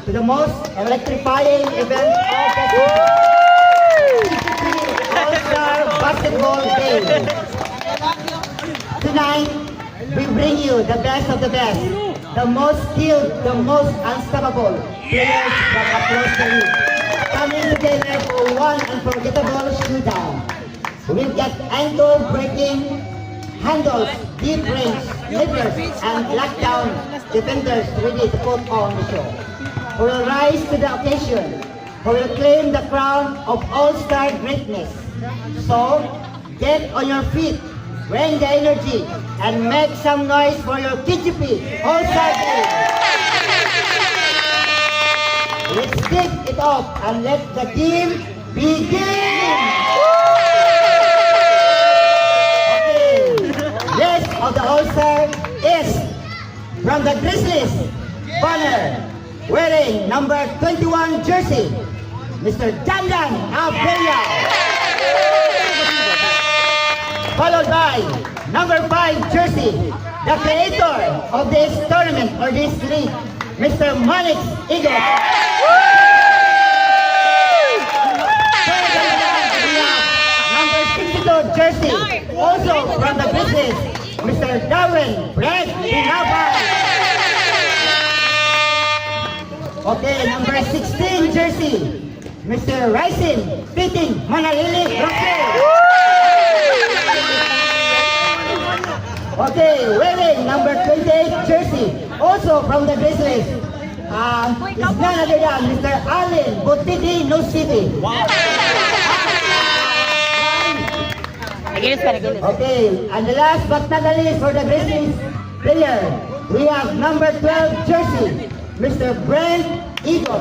to the most electrifying event of the All-Star Basketball Game. Tonight, we bring you the best of the best, the most skilled, the most unstoppable players from across the league, coming together for one unforgettable showdown. We'll get ankle-breaking handles, deep range, livers, and lockdown defenders ready to put on the show. Who will rise to the occasion, who will claim the crown of all-star greatness. So, get on your feet, bring the energy, and make some noise for your KGP All-Star Game. Let's kick it off and let the game begin! List of the All-Star is from the Grizzlies, Bonner, wearing number 21 jersey, Mr. Dandan Abella. Followed by number 5 jersey, the creator of this tournament or this league, Mr. Manix Igot. Number 62 jersey, also from the Grizzlies, Mr. Darwin Brett Pinabal. Okay, number 16 jersey, Mr. Rising Fitting Manalili Roque. Okay, wearing number 28 jersey, also from the Grizzlies, is none other than Mr. Allen Butiti No City. Okay, and the last but not the least for the Grizzlies player, we have number 12 jersey, Mr. Brent Eagle.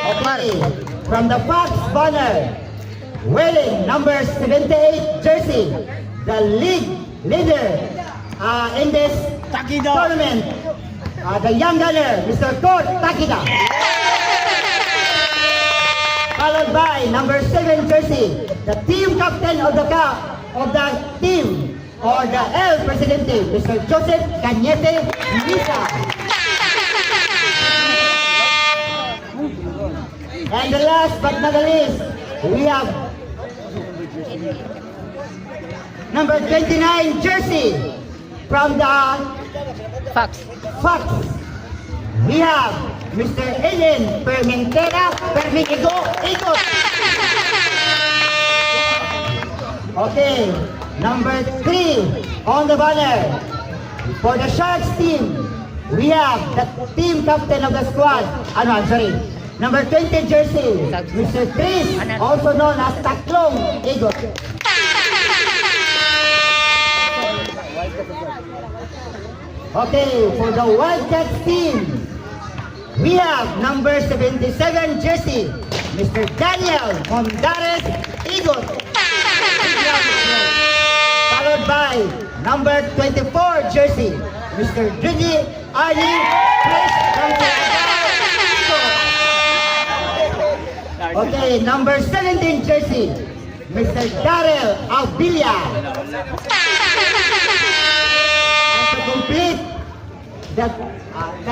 Okay, from the Fox Bonner, wearing number 78 jersey, the league leader in this tournament, the young gunner, Mr. Kurt Takida. Followed by number 7 jersey, the team captain of the team, or the El Presidente, Mr. Joseph Cañete Misa. And the last but not the least, we have number 29 jersey from the Fox. We have Mr. Eden Permentera Permigo Igot. Okay, number 3 on the banner for the Sharks team. We have the team captain of the squad. Number 20 jersey, Mr. Chris, also known as Taklong Igot. Okay, for the Wildcats team, we have number 77 jersey, Mr. Daniel Mondares Igot. Followed by number 24 jersey, Mr. Didi Ali Fresh from Okay, number 17 jersey, Mr. Darrell Albilia. And to complete the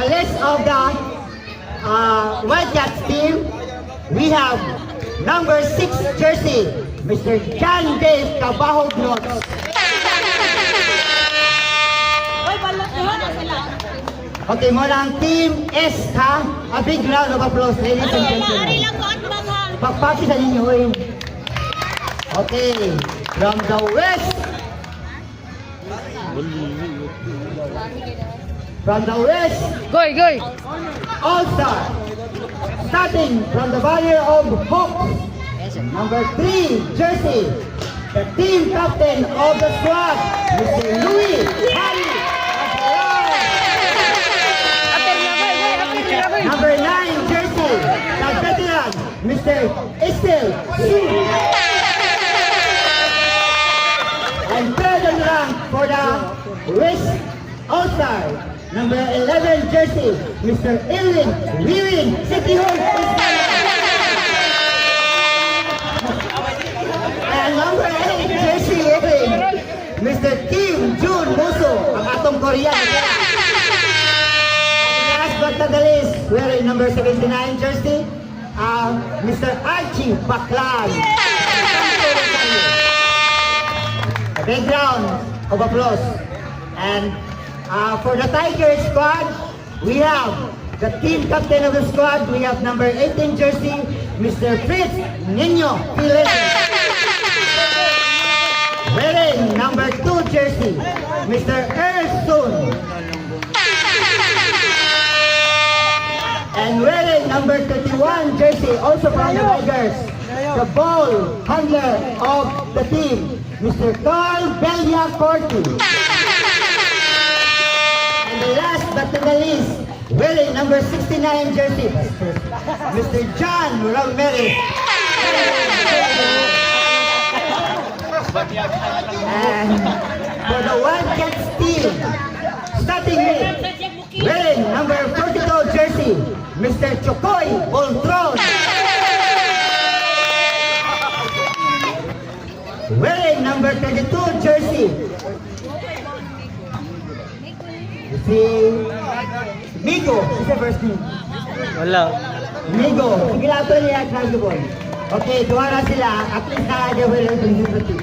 list of the Wildcats team, we have number 6 jersey, Mr. John Dave Cabajo Glots. Okay, muna ang Team S, ha? A big round of applause, ladies and gentlemen. Pagpaki sa ninyo, eh. Okay, from the West. From the West. Goy! All-Star. Starting from the banner of Hope. Number 3, jersey. The team captain of the squad, Mr. Louis Harry. Number 9 jersey, the veteran, Mr. Estel Su. And third on rank for the West All-Star, number 11 jersey, Mr. Elwin Wiwin City Hall. And number 8 jersey, Mr. Kim Jun Muso, ang atong Korean. wearing number 79 jersey, Mr. Archie Baclan. A big round of applause. And for the Tigers squad, we have the team captain of the squad. We have number 18 jersey, Mr. Fritz Nino Piles. Wearing number 2 jersey, Mr. Ersun. And wearing number 31 jersey, also from the Tigers, the ball handler of the team, Mr. Carl Belia Corti. And the last but not the least, wearing number 69 jersey, Mr. John Ramirez. And for the Wildcats team, starting with wearing number 42 jersey, Mr. Chokoy Boltron. Wearing number 32 jersey, si Migo. What's the first name? Wala. Migo. Sige lang ito niya, Crashable. Okay, duwa na sila. At least nakagawin ng liberty.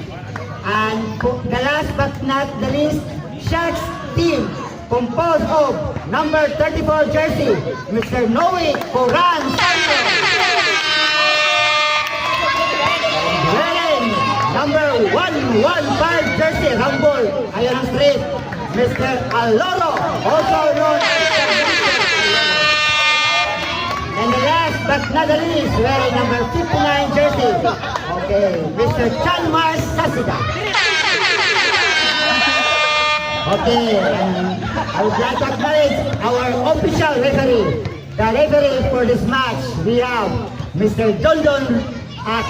And the last but not the least, Sharks team, composed of number 34 jersey, Mr. Noe Coran Santos. Wearing number 115 jersey, Rumble, ayan ang street, Mr. Aloro, also known as Mr. And the last but not the least, wearing number 59 jersey, okay, Mr. Chanmar Sasida. Okay, and I would like to acknowledge our official referee. The referee for this match, we have Mr. Dondon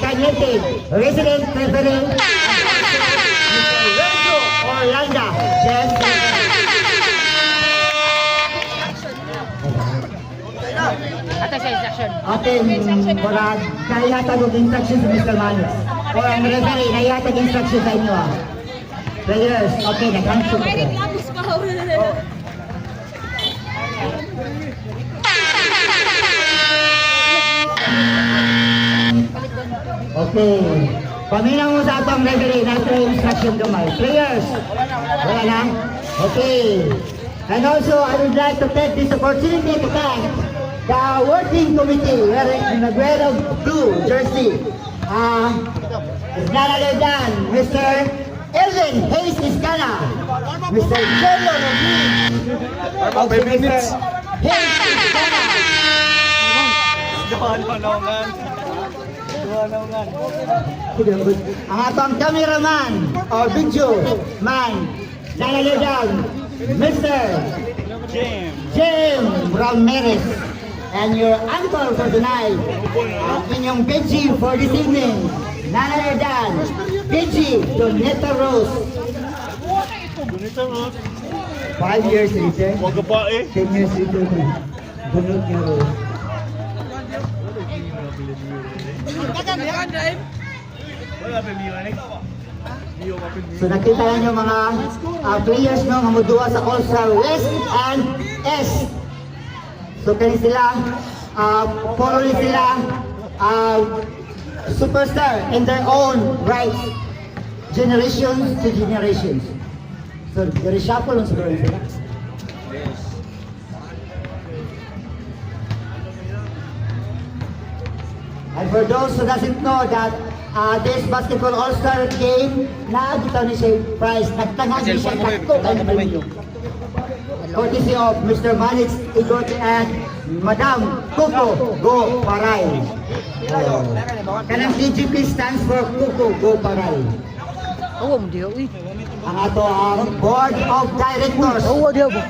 Cañete, resident referee, and Mr. Renzo Orlando. Yes. Ata sa instruction. Okay, para naihatag ang instruction sa Mr. Manos. O ang referee, naihatag instruction sa inyo. Players, okay, nag-answer. Okay. Paminaw mo sa atong referee, nasa instruction gamay. Players, wala na? Okay. And also, I would like to take this opportunity to thank the working committee wearing the red of blue jersey. It's none other than Mr. Elvin Hayes Iscana, Mr. Jello Robin, also Mr. Hayes Iscana. Ang atong cameraman or video man, nanalagan, Mr. James Ramirez. And your uncle for tonight, ang inyong Benji for this evening, nanalagan, Benji Doneta Rose. 5 years later, 10 years later, bunot niya Rose. So nakita niyo mga players no nga moduwa sa All-Star West and East. So kani sila puro ni sila superstar in their own right, generations to generations. So reshuffle lang siguro sila. And for those who doesn't know that this basketball all-star game, naabitaw ni siya prize, nagtangag ni siya kakto kayo premyo. Courtesy of Mr. Manix Igote and Madam Kuko Go Paray. Kanang DGP stands for Kuko Go Paray. Oo, hindi ako eh. Ang ato ang Board of Directors. Oo, hindi ako.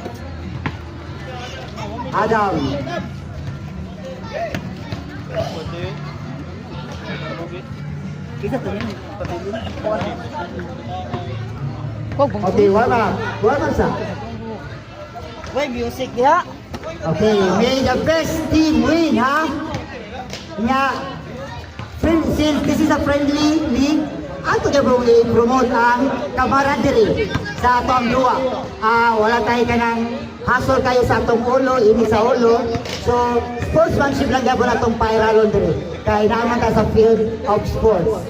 Adam. Okay, warm up. Warm up sa. Wait, music niya. Okay, may the best team win, ha? Nga, since this is a friendly league, ato na bro i-promote ang camaraderie sa ato ang duwa. Wala tayo ka ng hasol kayo sa atong ulo, ini sa ulo. So, sportsmanship lang gabo na itong pairalon dito. Kaya naman ka sa field of sports.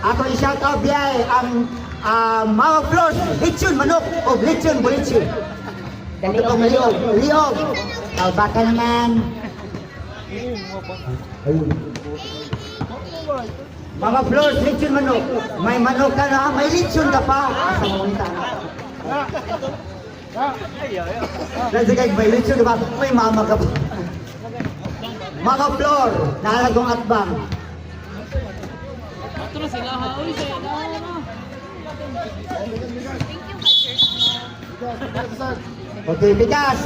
Ako i-shout out diay ang mga floors, lechon manok o lechon bulichon. Ito itong liog. Baka naman. Mga floors, lechon manok. May manok ka na, may lechon ka pa. Asa mo nita na. Kasi kahit may lechon ka pa, may mama ka pa. Mga floor, nalagong atbang. Okay, bigas.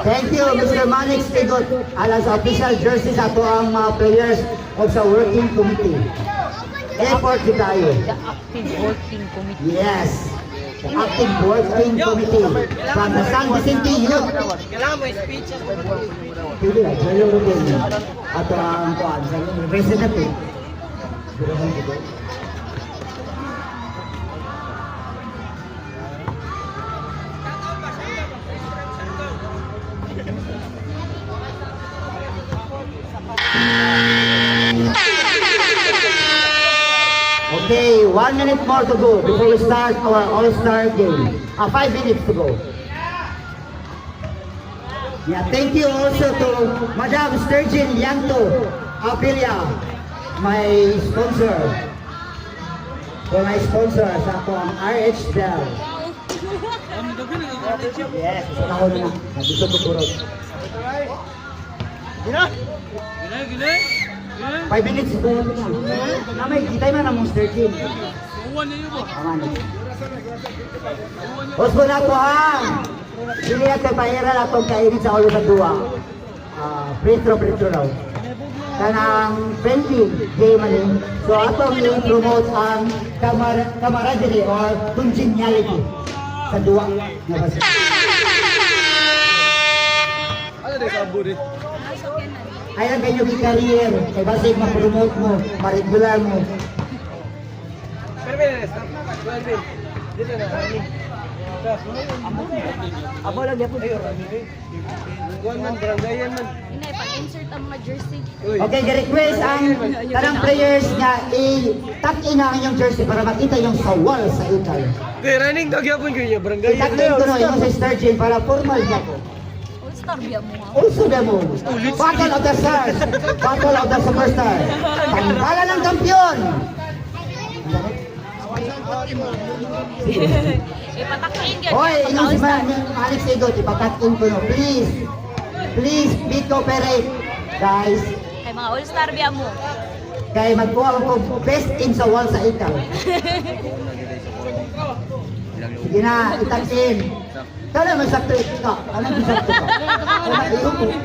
Thank you, Mr. Manix Tigot. Alang sa official jerseys ato ang mga players of sa working committee. Effort di tayo. The Active Working Committee. Yes. The Active Working Committee from the San Vicente Youth. Kailangan mo speeches. Pili na, Jello Rubin. Ato ang kuan sa representative. Okay, 1 minute more to go before we start our all-star game. 5 minutes to go. Yeah, thank you also to Madam Sturgeon Yanto Apilia, my sponsor. For my sponsor sa ako ang RH Bell. Yes, isa na ako na. Nabisog ko puro. 5 minutes to go. Namay, kita man ang Sturgeon. Aman. Osbo na ko ha. Dili na kay pairal atong kainit sa ulo sa duwa. Pretro raw. Kanang friendly game ani. So atong i-promote ang camaraderie or congeniality sa duwa nga basta. Ayan kayo yung career, kay basig ma-promote mo, ma-regular mo. Abo lang yapon. Inay, pag-insert ang mga jersey. Okay, request ang tanang players nga i-tap-in ang inyong jersey para makita yung sa wall sa ikal. Running dog yapon ko niya, barangay. I-tap-in ko no, yung sa Sturgeon para formal na ko. All-star biya mo nga. Also demo, Battle of the Stars, Battle of the Superstar, tanggalan ng kampiyon. Ipatakain yun. Hoy, inyong si Alex Egot, ipatakin ko no, please. Please, be cooperate, guys. Ay, mga all-star biya mo. Kaya magkuha ko best in sa wall sa ikaw. Sige na, itak-in. Kaya may sakto ka. Anong sakto ka?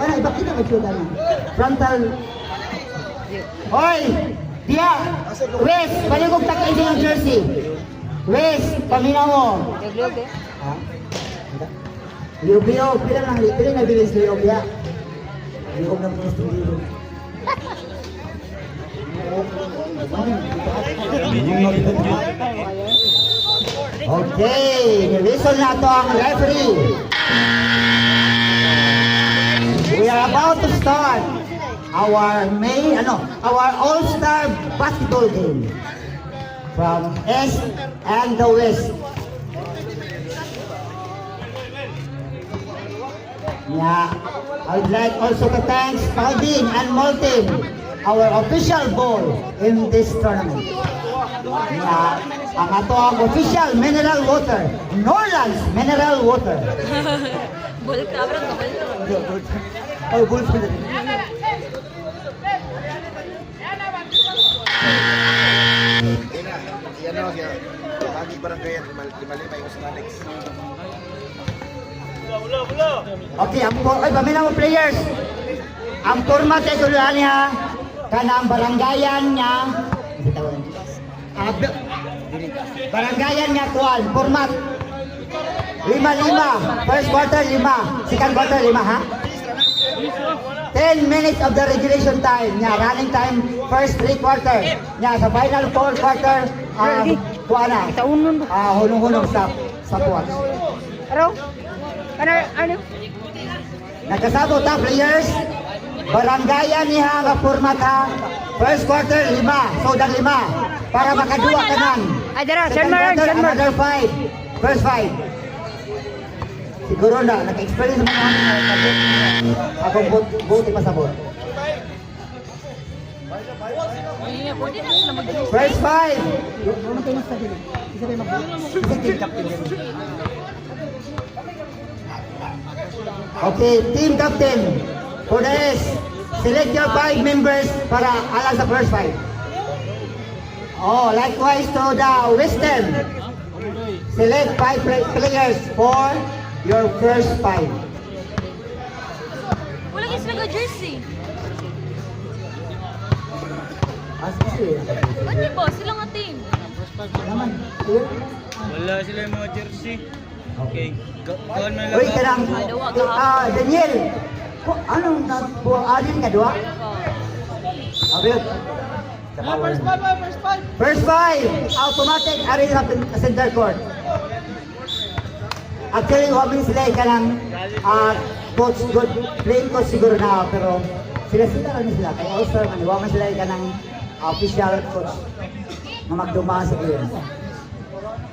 Ano, iba kita magsuda na. Frontal. Hoy! Dia! Wes! Paligog tak-in din ang jersey. Wes! Paminaw mo. Liog-liog eh. Ha? Liog-liog. Pila na bilis liog ya. Liog na bilis liog. Okay, whistle na to ang referee. We are about to start our all-star basketball game from East and the West. Yeah, I would like also to thank Spalding and Molten, our official ball in this tournament. Yeah, ang ato ang official mineral water, Norlands Mineral Water. Bol ka, bro. Bol ka. Oh, bull pa rin. Yan o, pagi barangay yan, lima-lima yung sa Alex. Okay, paminaw mo players. Ang format ay tuluhan niya, kanang barangayan niya, barangayan niya kuwan, format. 5-5, first quarter 5, second quarter 5 ha? 10 minutes of the regulation time. Yeah, running time, first 3 quarter. Yeah, sa final 4 quarter, kuha na. Taunon. Hunong-hunong sa puwat. Ano? Ano? Nagkasabot ha, players. Barangayan niya nga format ha. First quarter, 5. Sodan 5. Para makaduwa ka nan. Ay, dara, Second Shenmaran, quarter, Shenmaran. another 5. First 5. Siguro na, naka-experience mo na akong buti pasabot. First 5. Okay, team captain. For the S, select your 5 members para alang sa first 5. Oh, likewise to the Western. Select 5 players for your first 5. Walang is nag-jersey. Ba't di ba? Sila nga team. Naman, clear? Wala sila yung mga jersey. Okay. Gawin mo lang. Uy, karang, Daniel, anong adin ka doa? Abel. First 5, automatic ari sa center court. Actually, huwag sila ka ng coach, good playing coach siguro na, pero sila lang sila. Kaya all-star man, huwag sila ka ng official coach na magduma sa game.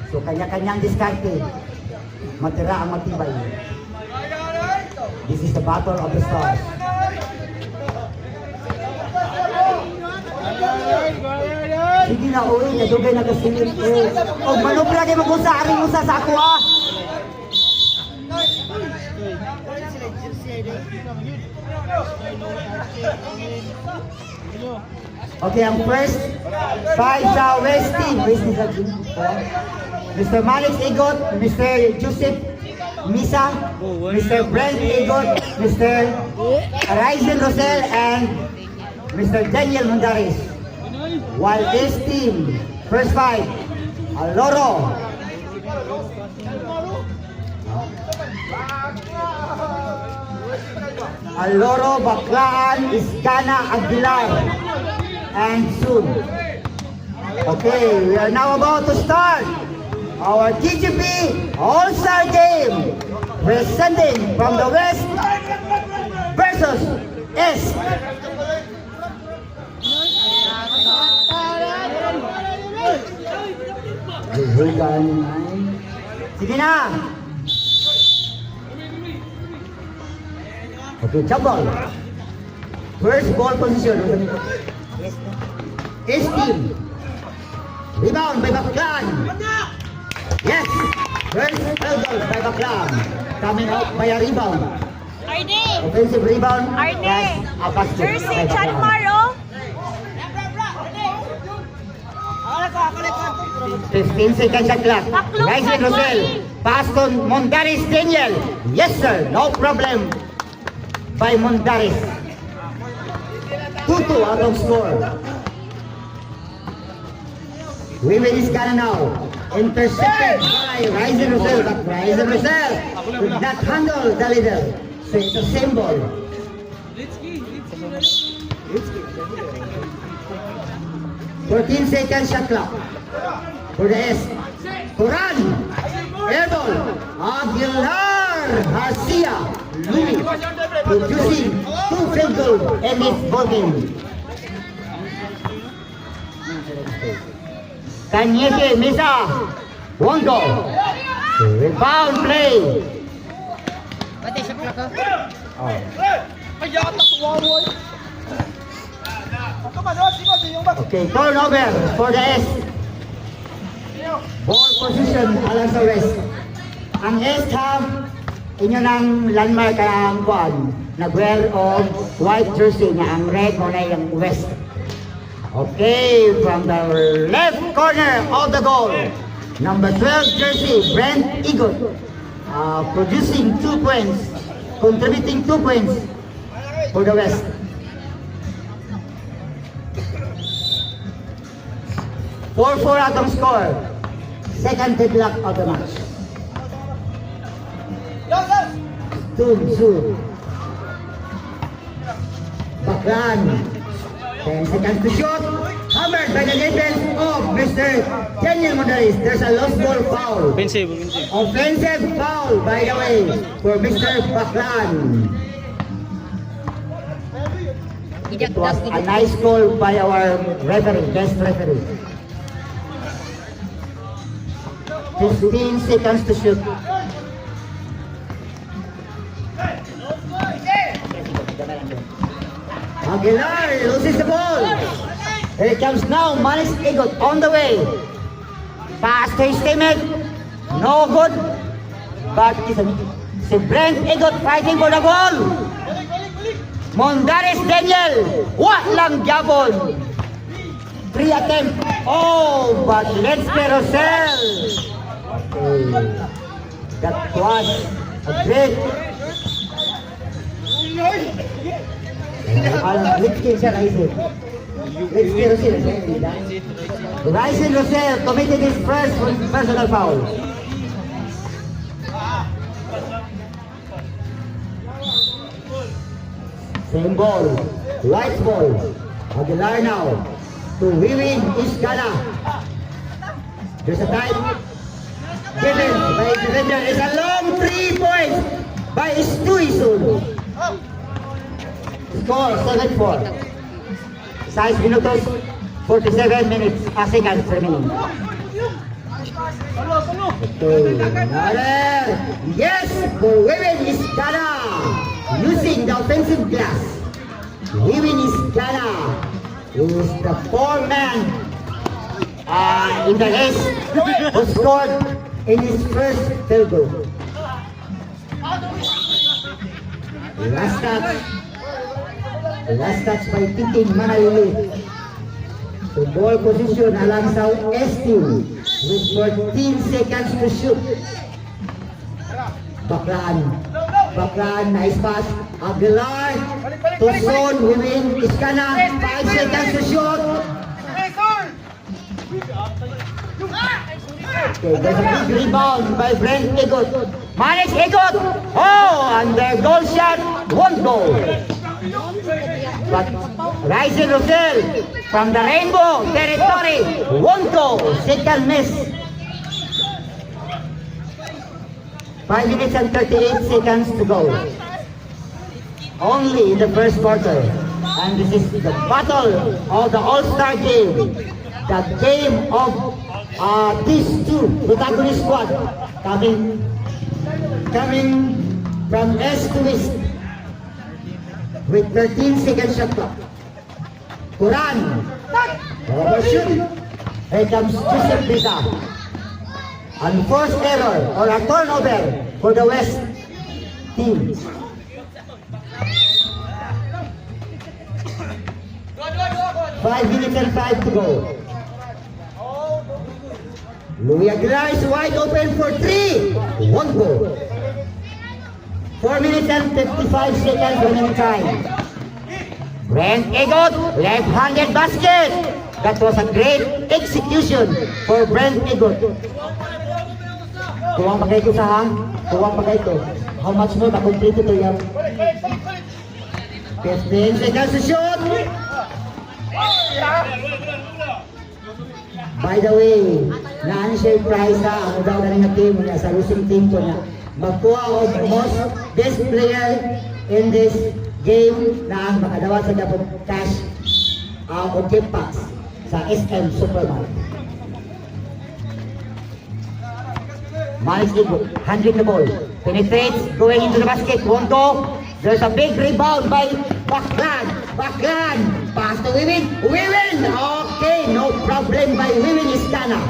So, kanya-kanyang diskarte. Matira ang matibay. This is the battle of the stars. Sige na, uwi, nadugay na kasilip. O, manubra kayo mag-usa, aring usa sa ako ah. Okay, ang first 5 sa West team. Mr. Malik Igot, Mr. Joseph Misa, Mr. Brent Igot, Mr. Ryzen Rosel, and Mr. Daniel Mundaris. While this team, first 5, Aloro, Baclaan, Iskana, Aguilar, and Sun. Okay, we are now about to start our TGP All-Star Game, presenting from the West versus East. Sige na! Okay, jump ball. First ball position. East team. Rebound by Baclaan. Yes! First elbow by Baclaan. Coming out by a rebound. Arne! Offensive rebound. Arne! Yes, a basket Jersey, by Chan Baclaan. Maro! 15 seconds shot clock. Taklong Ryzen shot Rosel. clock. Pass to Mondaris Daniel. Yes sir, no problem. By Mondaris. 2-2 out of score. We will scan now. Intercepted by Ryzen Rosel, but Ryzen Rosel could not handle the leader. So it's a same ball. 14 seconds shot clock for the S. Turan, airball, Aguilar, Garcia, Louis, producing 2 field goals in this ball game. Kanyeke, Misa, Wondo, rebound play. Okay, turnover for the S. Ball position alang sa West. Ang East half, inyo ng landmark ang kuan. Nag-wear of white jersey na ang red mo na yung West. Okay, from the left corner of the goal, number 12 jersey, Brent Igot, producing 2 points, contributing 2 points for the West. Four atong score. Second deadlock of the match. Soon. Baklan. 10 seconds to shoot. Hammered by the defense of Mr. Daniel Mondaris. There's a lost ball foul. Offensive. Offensive foul, by the way, for Mr. Baklan. It was a nice call by our referee, best referee. 15 seconds to shoot. Aguilar loses the ball. Here it comes now, Manis Igot on the way. Pass to his teammate. No good. But si Brent Igot fighting for the ball. Mondaris Daniel. Walang jabon. 3 attempt. Oh, but let's get Rosel. Okay. That was a great. Let's get Rosel. Ryzen Rosel committed his first personal foul. Same ball, white ball. Aguilar now to Wiwin Iskana. There's a time given by Surrender. It's a long 3 points by Stu Isun. Score 7-4. Size minutos, 47 minutes, seconds remaining. Okay, another. Yes, for Wiwin Iskana. Using the offensive glass. Wiwin Iskana is the 4-man in the race who scored in his first field goal. Last touch by Titing Manalili. To ball position along South team with 14 seconds to shoot. Baklan, nice pass. Aguilar to zone, Wiwin Iskana, 5 seconds to shoot. Okay, there's a big rebound by Brent Igot. Manis Igot! Oh, and their goal shot won't go. But Ryzen Rosel from the Rainbow territory won't go. Second miss. 5 minutes and 38 seconds to go. Only in the first quarter. And this is the battle of the All-Star game. The game of these two protagonist squad coming from East to West with 13 seconds shot clock. Quran. Shoot. Here comes Joseph Bisa. Unforced error or a turnover for the West team. Five minutes and 5 to go. Louis Aguilar is wide open for 3. Won't go. 4 minutes and 55 seconds remaining time. Brent Igot, left-handed basket. That was a great execution for Brent Igot. Tuwang pagay ko sa hang. Tuwang pagay ko. How much more makomplete ito yan? 15 seconds to shoot. By the way, naan siya yung prize ha. Ang daw na rin na team niya sa losing team ko niya. Magkuha of most best player in this game na ang makadawat sa dapat cash o gift packs sa SM Supermarket. Manis Igot, handling the ball. Penetrates, going into the basket, won't go. There's a big rebound by Baklan. Pass to Wiwin. Okay, no problem by Wiwin Iskana.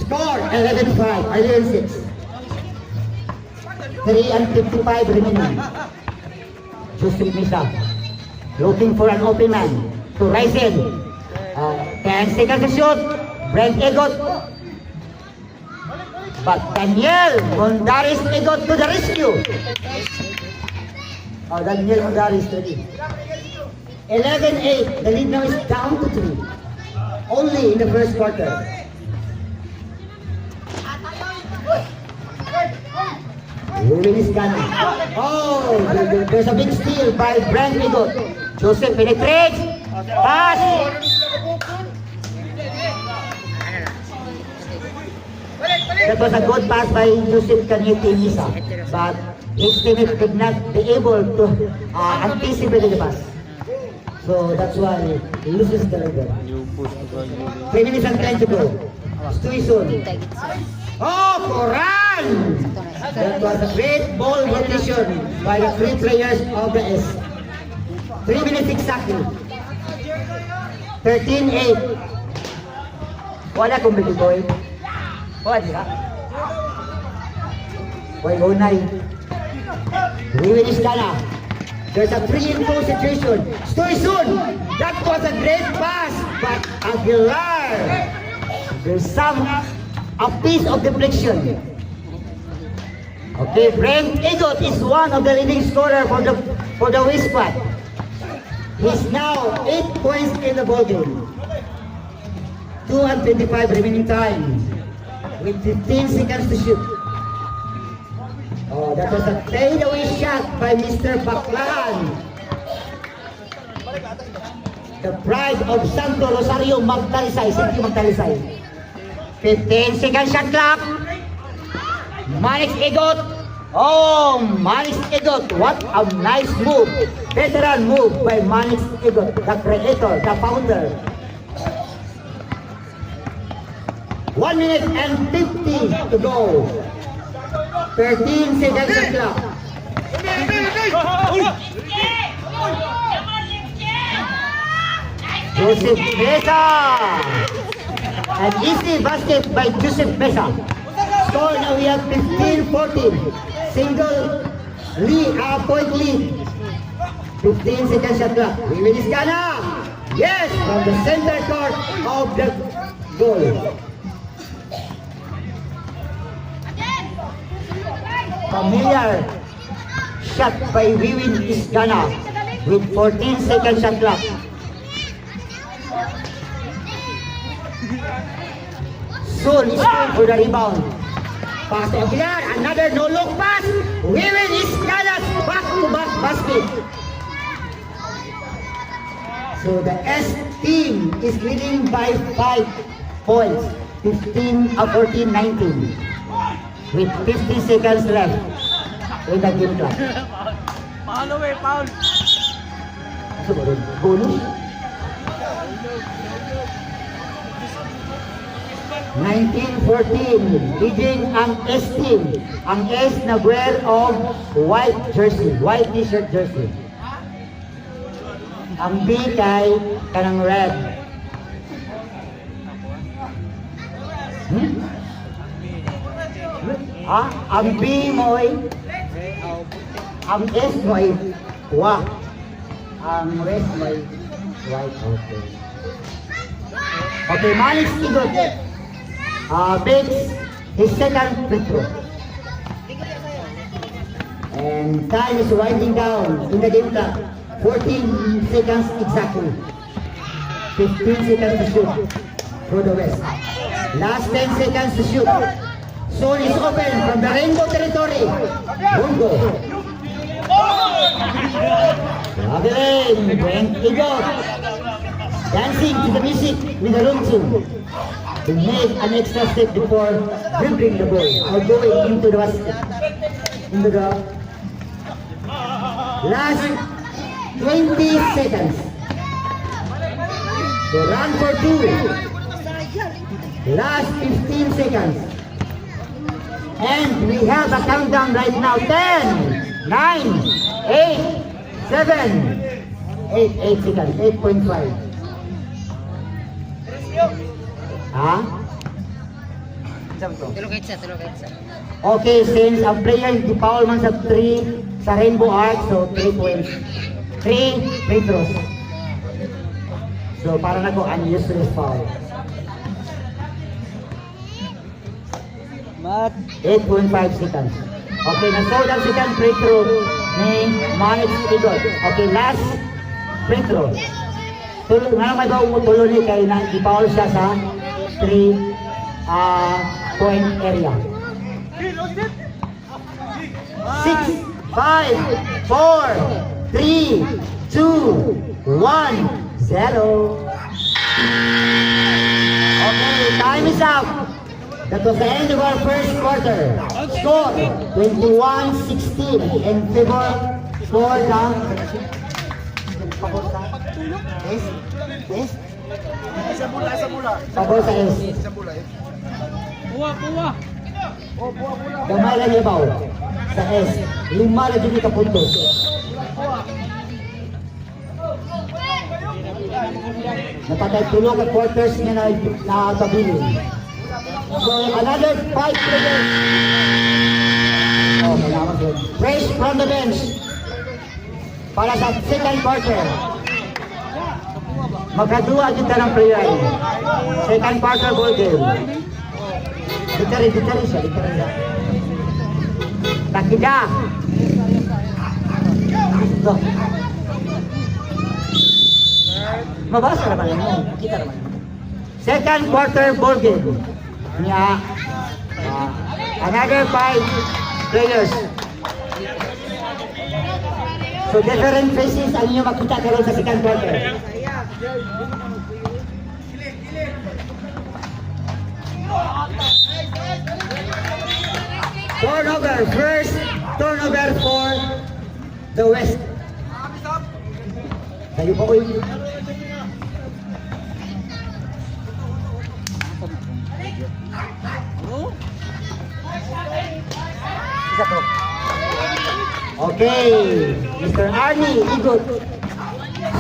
Score 11-5, 11-6. 3 and 55 remaining. Joseph Misa looking for an open man to rise in. 10 seconds to shoot. Brent Igot. But Daniel Mondaris Igot to the rescue. Daniel Mondaris ready. 11-8. The lead now is down to 3. Only in the first quarter. Ruben Iscana. Oh, there's a big steal by Brent Igot. Joseph penetrates. Pass. That was a good pass by Joseph Cañete Misa, but his teammate did not be able to anticipate the pass. So that's why he loses the leader. 3 minutes and 10 to go. Stuison. Oh, Coran! That was a great ball rotation by the 3 players of the S. 3 minutes exactly. 13-8. Wala kong boy. Wala ka? Why unay? Ruben Iscana. There's a 3-2 situation. Stuison! That was a great pass, but Aguilar. There's a piece of deflection. Okay, Brent Igot is one of the leading scorer for the West squad. He's now 8 points in the ball game. 2:25 remaining time with 15 seconds to shoot. Oh, that was a fadeaway shot by Mr. Baclan. The pride of Santo Rosario Magdalisay, City Magdalisay. 15 second shot clock. Manix Igot. Oh, Manix Igot. What a nice move. Veteran move by Manix Igot, the creator, the founder. 1 minute and 50 to go. 13 seconds shot clock. Joseph Mesa. An easy basket by Joseph Mesa. Score now we have 15-14. Single lead, point lead. 15 seconds shot clock. Ruben Iscana. Yes, from the center court of the goal. Familiar shot by Ruben Iscana with 14 seconds shot clock. Soon is going for the rebound. Pass to Aguilar, another no-look pass. Ruben Iscana's back-to-back basket. So the S team is leading by 5 points, 14-19, with 50 seconds left in the game clock. Paul. So, bonus. 19-14, leading ang S team. Ang S na wear of white jersey, white t-shirt jersey. Ang B kay kanang red. Ang B mo'y ang S mo'y wa. Ang rest mo'y white. Okay. Okay, Manix Igot makes his second free throw. And time is winding down in the game clock. 14 seconds exactly. 15 seconds to shoot for the West. Last 10 seconds to shoot. Zone is open from the Rainbow territory. Bungo. Traveling, Brent Igot. Dancing to the music with the room team. To make an extra step before dribbling the ball or going into the basket. Into the last 20 seconds. So run for 2. Last 15 seconds. And we have a countdown right now. 10, 9, 8, 7, 8 seconds, 8.5. Ha? Tulog sa. Okay, since ang player di foul man sa 3 sa Rainbow Arc, so 3 points. 3 free throws. So para na ko unuseless foul. 8.5 seconds. Okay, na-sold ang second free throw ni Manix Igot. Okay, last free throw. Tulog nga may daw tulog ni kay na di foul siya sa 3 point area. 6, 5, 4, 3, 2, 1, 0. Okay, time is up. That was the end of our first quarter. Score 21-16 in favor for the S. S. Isa mula. Pabor sa S. Isa mula eh. Kuha. Gamay lang yabaw sa S. 5 na dito ka puntos. Napatay tulong at quarters niya na tabilin. So another 5 players. Oh, malaman yun. Race from the bench. Para sa second quarter. Magkaduwa kita ng player. Second quarter ball game. Dito rin siya. Takida. Ito. Mabasa naman yun. Kita naman. Second quarter ball game. Niya. Another 5 players. So different faces ang inyo makita karon sa second quarter. Turnover, first turnover for the West. Tayo pa ulit. Isa to. Okay, Mr. Arnie Igot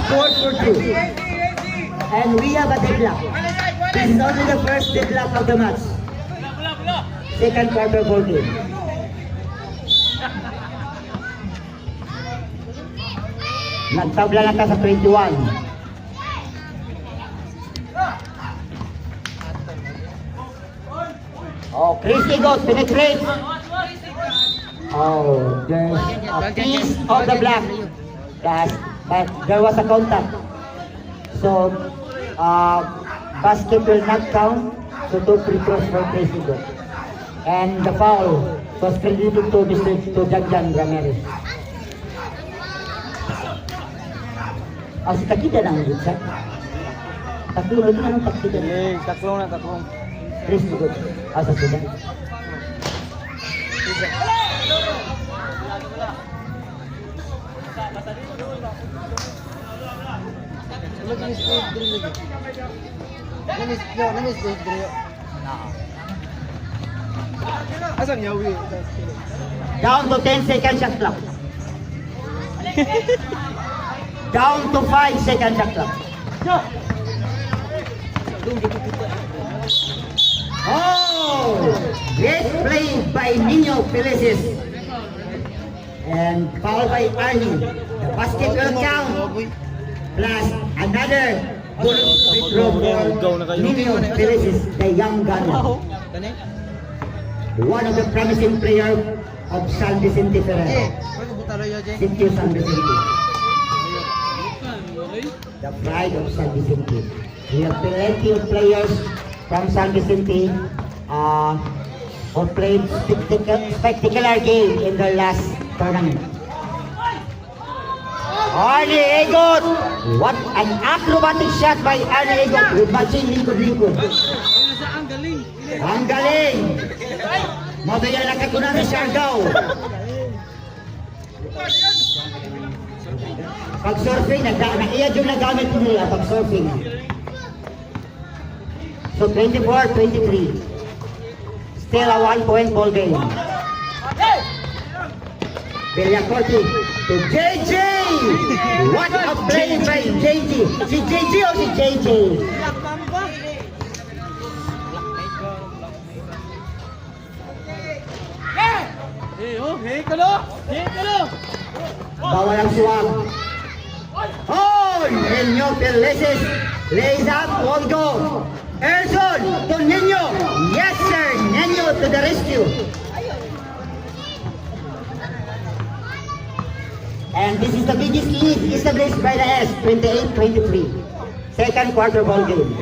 scored for 2. And we have a deadlock. This is only the first deadlock of the match. Second quarter ball game. Nagtabla na ka sa 21. Oh, Chris Igot penetrates. Oh, there's a piece of the black. But there was a contact. So, basket will not count. So, 2 free throws for Chris Igot. And the foul was credited to Jagjan Ramirez. Si Takida na ang gitsa. Taklong, ito anong Takida na? Taklong. Chris Igot. Sa sudan. Asan yawi? Down to 10 second shot clock. Down to 5 second shot clock. Oh! Great play by Nino Felices. And foul by Arnie. The basket will count. Plus another good free throw for Nino Felices, the young gunner. One of the promising players of San Vicente Ferrero. Sitio San Vicente. The pride of San Vicente. We have plenty of players from San Vicente who played spectacular game in their last tournament. Arnie Igot! What an acrobatic shot by Arnie Igot with matching likod-likod. Ang galing! Madaya na katunan sa Siargao. Pag-surfing, iya yung nagamit nila pag-surfing. So 24-23. Still a 1-point ball game. Villacorti to JJ! What a play by JJ! Si JJ o si JJ? Bawal ang suwag. Oh! Nino Felices lays up, won't go. Erson to Nino. Yes sir, Nino to the rescue. And this is the biggest lead established by the S, 28-23. Second quarter ball game.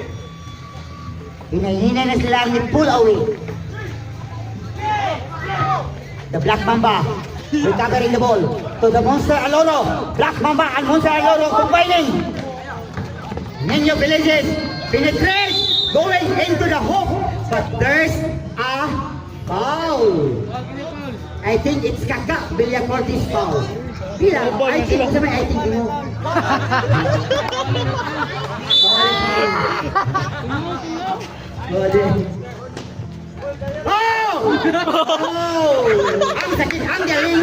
Hinahinay na sila ni pull away. The Black Mamba recovering the ball to the Monster Aloro. Black Mamba and Monster Aloro combining. Nino Felices penetrates, going into the hook, but there's a foul. I think it's Kaka Villacorte's foul. Pila, I think mo. Oh! Oh! Ang sakit, ang galing!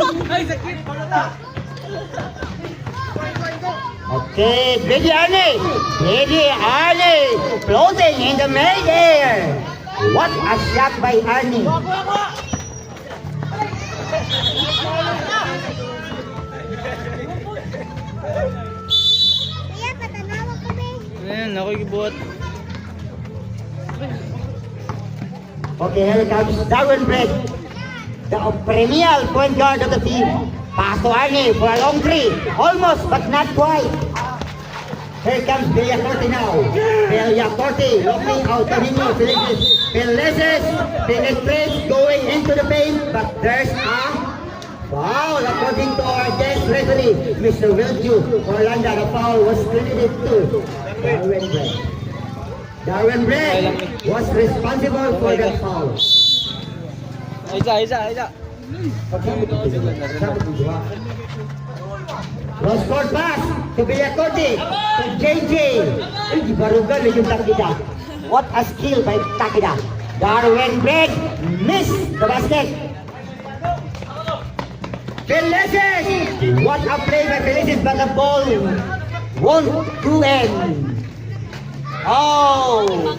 Okay, Brady Arnie! Brady Arnie! Floating in the mid-air! What a shot by Arnie! Kaya patanawa ko ba? Ayan, ako ikibuhat. Okay, here comes Darwin Brett, the perennial point guard of the team. Pass to Arnie for a long three. Almost, but not quite. Here comes Villacorte now. Villacorte looking out to Nino Felices. Felices penetrates going into the paint, but there's a foul according to our guest referee, Mr. Wilju Orlando. The foul was credited to Darwin Brett. Darwin Brett was responsible for that foul. Isa. Cross court pass to Villacorte, to JJ. Ay, di barugan na yung Takida. What a skill by Takida. Darwin Brett missed the basket. Felices! What a play by Felices, but the ball won't go in. Oh!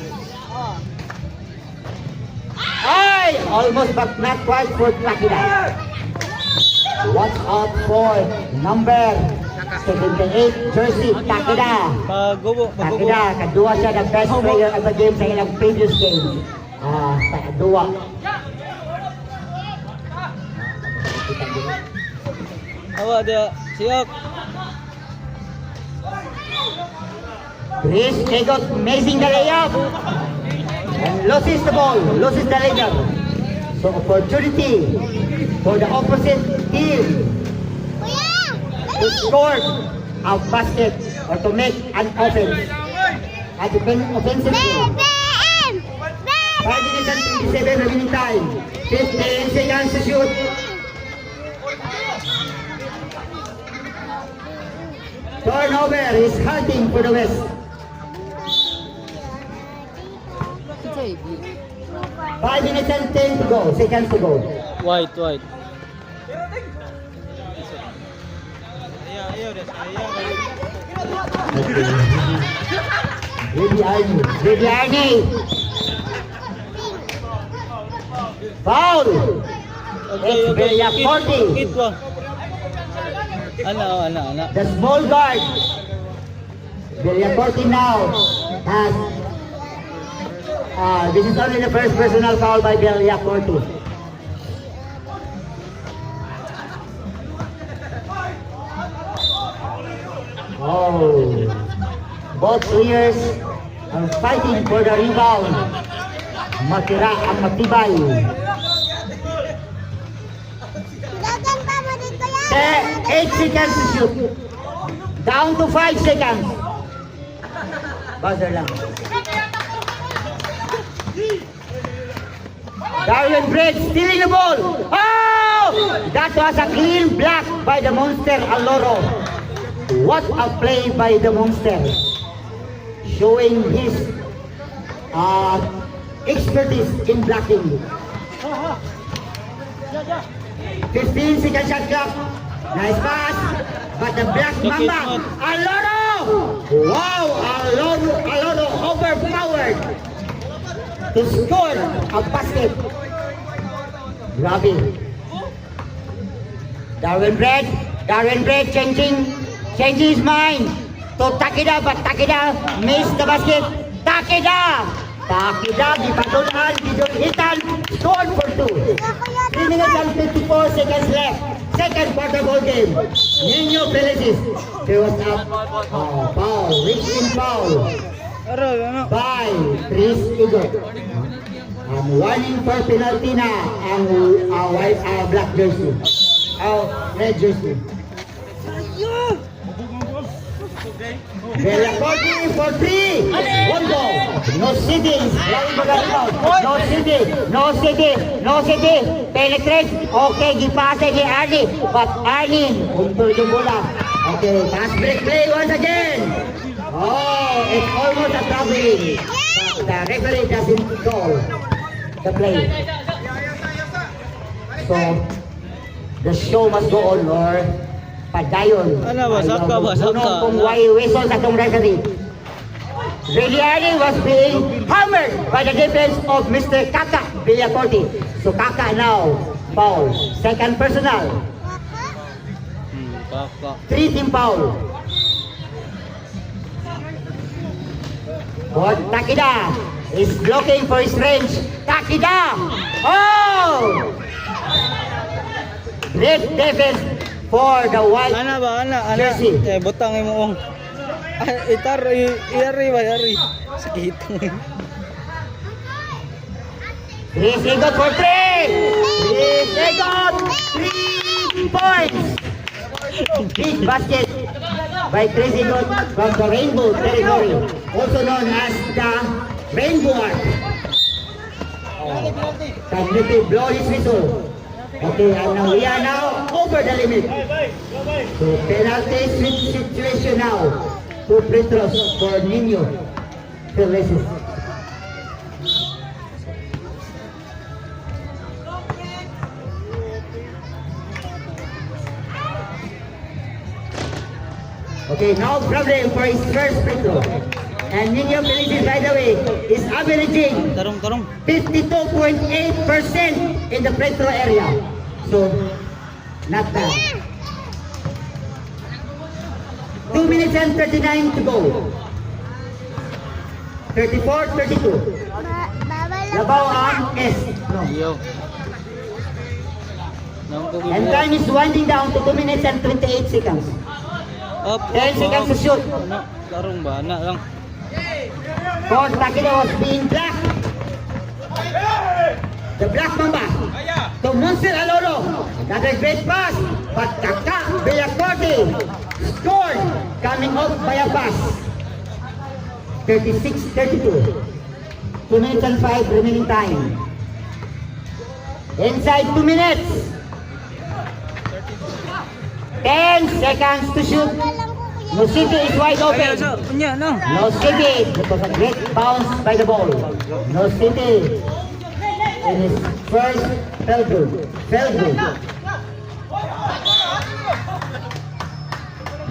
Ay! Almost but not quite for Takida. Watch out for number 78 jersey, Takida. Pagubo. Takida, kadua siya ng best player of the game sa ilang previous game. Kadua. Awa dia, siok. Chris Egot amazing the layup and loses the ball, loses the layup. So opportunity for the opposite team to score a basket or to make an offense. At the offensive team. 5 minutes and 27 remaining time. 15 seconds to shoot. Turnover is hunting for the West. 5 minutes and 10 to go, seconds to go. White. Baby Arnie. Foul. It's Villacorte. Kitwa. Ana. The small guard. Villacorte now has. This is only the first personal foul by Villacorte. Oh, both players are fighting for the rebound. Matira ang matibay. Dagan pa mo dito yan. 8 seconds to shoot. Down to 5 seconds. Buzzer lang. Darwin Brett stealing the ball. Oh! That was a clean block by the Monster Aloro. What a play by the Monster. Showing his expertise in blocking. 15 second shot clock. Nice pass. But the Black Mamba, Aloro! Wow! Aloro overpowered to score a basket. Grabe. Darwin Brett changing his mind to Takida, but Takida missed the basket. Takida, di patulan, di hitan, scored for 2. 3 minutes and 54 seconds left. Second quarter ball game. Nino Felices. There was a foul, reaching foul by Chris Egot. Warning for penalty na ang white black jersey. red jersey. Bellacorti for 3. One goal. No sitting. No sitting. No sitting. No sitting. Penetrate. Okay, gipasa ni Arnie. But Arnie, untul yung bola. Okay, pass break play once again. Oh, it's almost a traveling. But the referee doesn't call the play. So, the show must go on, or padayon. Ano ba? Saka ba? Saka. Kung why whistle sa itong referee. Villarreal was being hammered by the defense of Mr. Kaka Villacorti. So Kaka now foul. Second personal. Kaka. 3 team foul. But Takida is looking for his range. Takida! Oh! Great defense for the white Ana ba? Ana. jersey. Butang mo. Itar, iari ba? Iari. Sakit. 3 seconds for 3! 3 seconds! 3 points! Big basket by 3 seconds from the Rainbow territory, also known as the Rainbow Arc. Community blow his whistle. Okay, and now we are now over the limit. So penalty switch situation now. 2 free throws for Nino Felices. Okay, no problem for his first free throw. And Nino Felices, by the way, is averaging Tarong. 52.8% in the free throw area. So, not bad. 2 minutes and 39 to go. 34-32. Labaw ang S. No. Yo. And time is winding down to 2 minutes and 28 seconds. Up. 10 seconds to shoot. Ano? Tarong ba? Ana lang. Coach Takida was being black. The Black Mamba. To Monster Aloro. Another great pass. But Kaka Villacorti scored coming out by a pass. 36-32. 2 minutes and 5 remaining time. Inside 2 minutes. 10 seconds to shoot. No City is wide open. Punya, no. No City. It was a great bounce by the ball. No City. In his first felt good.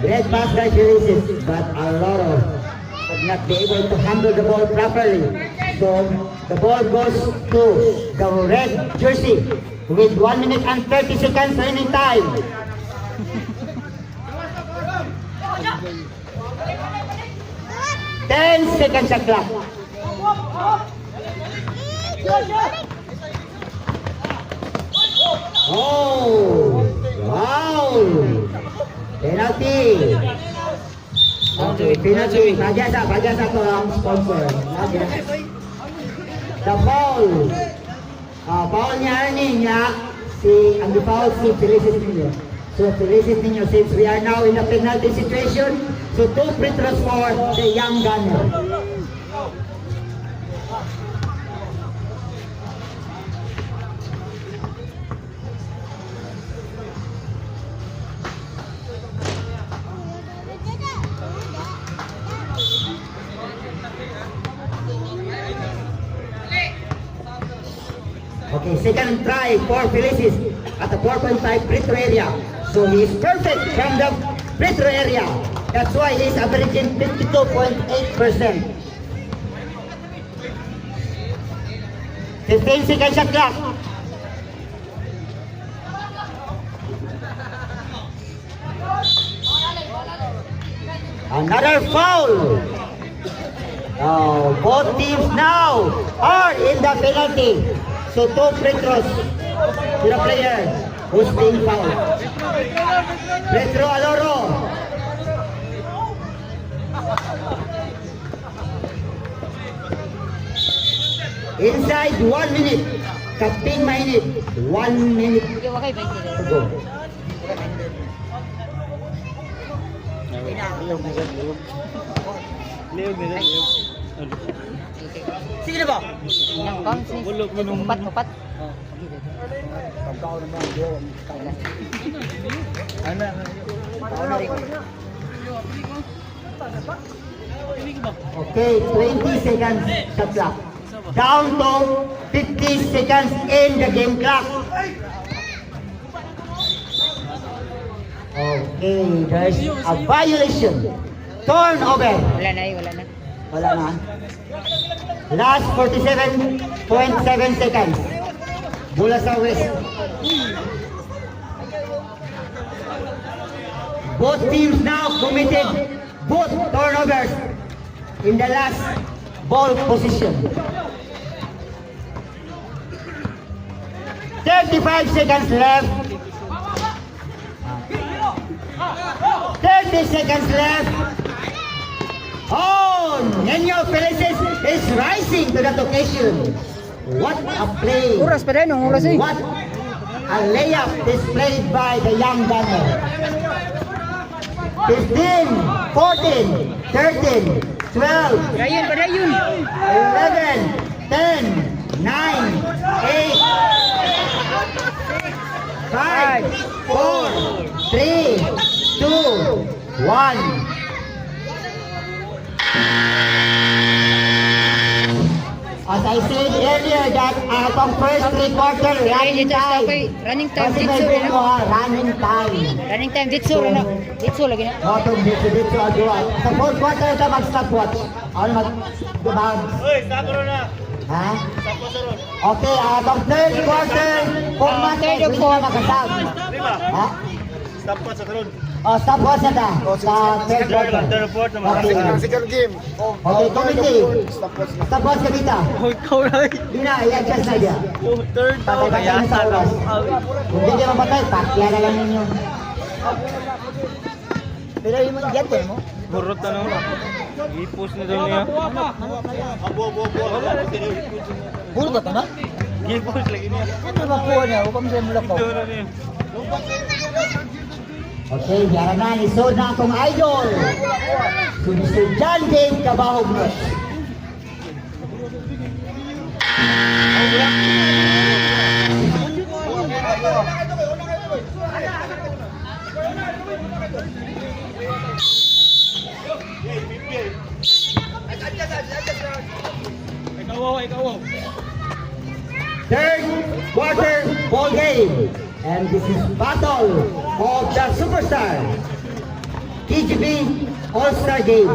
Great pass by Felices, but Aloro would not be able to handle the ball properly. So the ball goes to the red jersey with 1 minute and 30 seconds remaining time. Ten seconds sa clock. Oh, wow! Penalty. Okay, penalty. Pagasa ko ang sponsor. The foul. Foul niya Arnie niya ang foul si Felices Niño. So Felices Niño, since we are now in a penalty situation, so 2 free throws for the young gunner. Okay, second try for Felices at the 4.5 free throw area. So he is perfect from the free throw area. That's why he is averaging 52.8%. 15 seconds sa clock. Another foul. Both teams now are in the penalty. So 2 free throws to the player who's being fouled. Free throw Aloro. Inside 1 minute. 15 minute. 1 minute to go. Liyog na dyan, liyog. Liyog na dyan, liyog. Sige na ba? Bulog mo nung... Upat. Pagkaon naman, liyog. Ano? Okay, 20 seconds the clock. Down to 50 seconds in the game clock. Okay, there's a violation. Turnover. Wala na. Wala na. Last 47.7 seconds. Bola sa West. Both teams now committed both turnovers in the last ball position. 35 seconds left. 30 seconds left. Oh, Nenyo Felices is rising to that occasion. What a play. Oras pa rin, oras eh. What a layup displayed by the young gunner. 15, 14, 13, 12, Padayon. 11, 10, 9, 8, 5, 4, 3, 2, 1. As I said earlier that atong first 3 quarter running time. Running time, Kasi ditso. may mo ha, running time. Running time, ditso lagi na. Otong dito agwa. Sa 4th quarter ka mag-stopwatch. Ano diba? Uy, sakuro na! Ha? Sakuro sa ron. Okay, atong 3rd quarter, kung third matay, of hindi fourth. na makasab. Diba? Ha? Stop pa sa ron. Stopwatch na ta. Sa 3rd quarter. Third fourth naman. Okay. Second game. Okay, committee. Stopwatch ka dito. Oh, ikaw na eh. Di na, i-adjust na dia. Oh, third daw. Patay-patay na sa oras. Kung hindi kayo mamatay, pakya na lang ninyo. Pero yung mag-get mo? Burot na naman. Ipos na daw niya. Abo. Puro ba ito na? Ipos lagi niya. Ano ba po niya? Huwag kami sa mulak ko. Ito na niya. Okay, yara na, isod na akong idol. Si Mr. John Dave Cabahog North. Ikaw. Third quarter ball game. And this is battle of the superstar. TGB All-Star Game.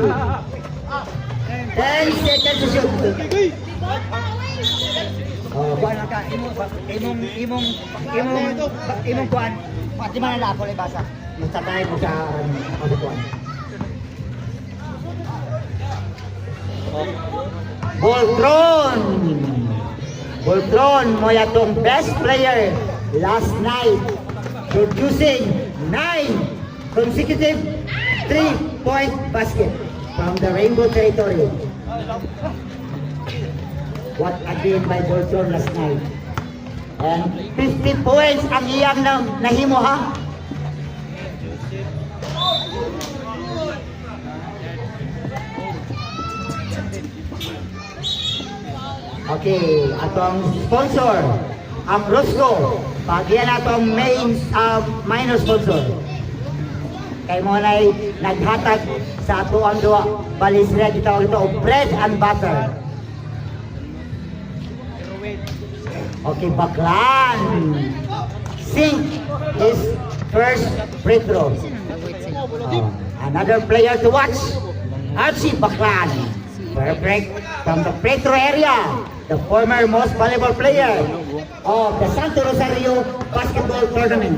10 seconds to shoot. Oh, kuan ka imong kuan. Pati man na ako basa. Mutatay mo sa ano kuan. Voltron mo yatong best player last night, producing 9 consecutive 3-point basket from the Rainbow Territory. What a game by Voltron last night. And 50 points ang iyang nahimo ha. Okay, atong sponsor, ang Rosco. Pagyan atong main minor sponsor. Kay mo na'y naghatag sa ato ang duwa. Balisred ito bread and butter. Okay, Baklan. Sink is first free throw. Another player to watch, Archie Baklan. Perfect from the free throw area. The former most valuable player of the Santo Rosario Basketball Tournament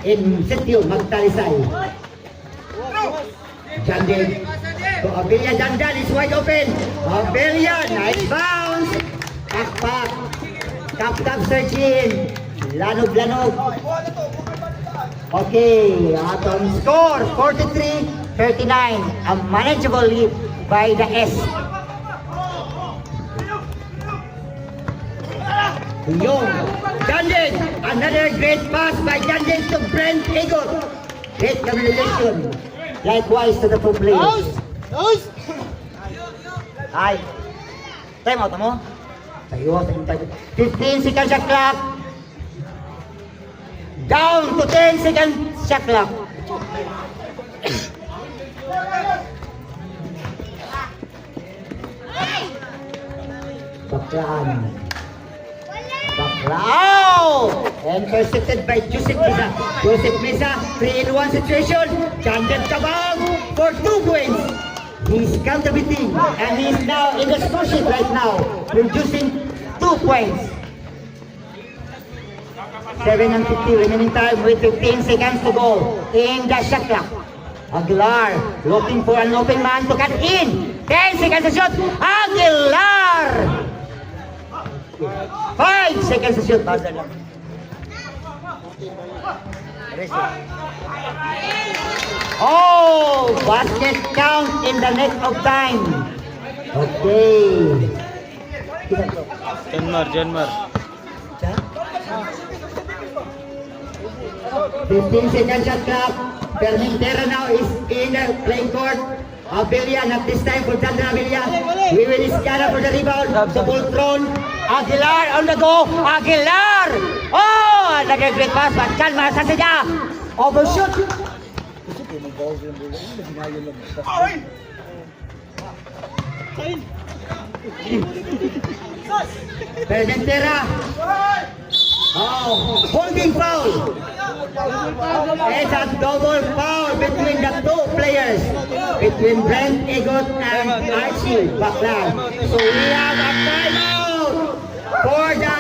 in Sitio Magtalisay. Jandel to Abelia. Jandel is wide open. Abelia, nice bounce. Pakpak. Tap searching. Lanog. Okay, atong score 43-39. A manageable lead by the S. Yung Jandel, another great pass by Jandel to Brent Egot. Great communication. Likewise to the two players. Ay. Time out mo. Tayo, 15 seconds shot clock. Down to 10 seconds shot clock. Baklaan. Baklao! Intercepted by Joseph Mesa. Joseph Mesa, 3-in-1 situation. Chandler Tabang for 2 points. He's counterbeating and he's now in the score sheet right now, producing 2 points. 7:50 remaining time with 15 seconds to go in the shot clock. Aguilar looking for an open man to cut in. 10 seconds to shoot. Aguilar! 5 seconds to shoot. Buzzer lang. Oh! Basket count in the neck of time. Okay. Janmar. 15 seconds shot clock. Permintera now is in the playing court. Abella, not this time for Chandra Abella. We will scanner for the rebound. The ball thrown. Aguilar on the go. Aguilar! Oh! Another great pass. But Chandra Sasaya. Overshoot. Permintera. Oh, holding foul. It's a double foul between the two players, between Brent Egot and Archie Baklan. So we have a timeout for the...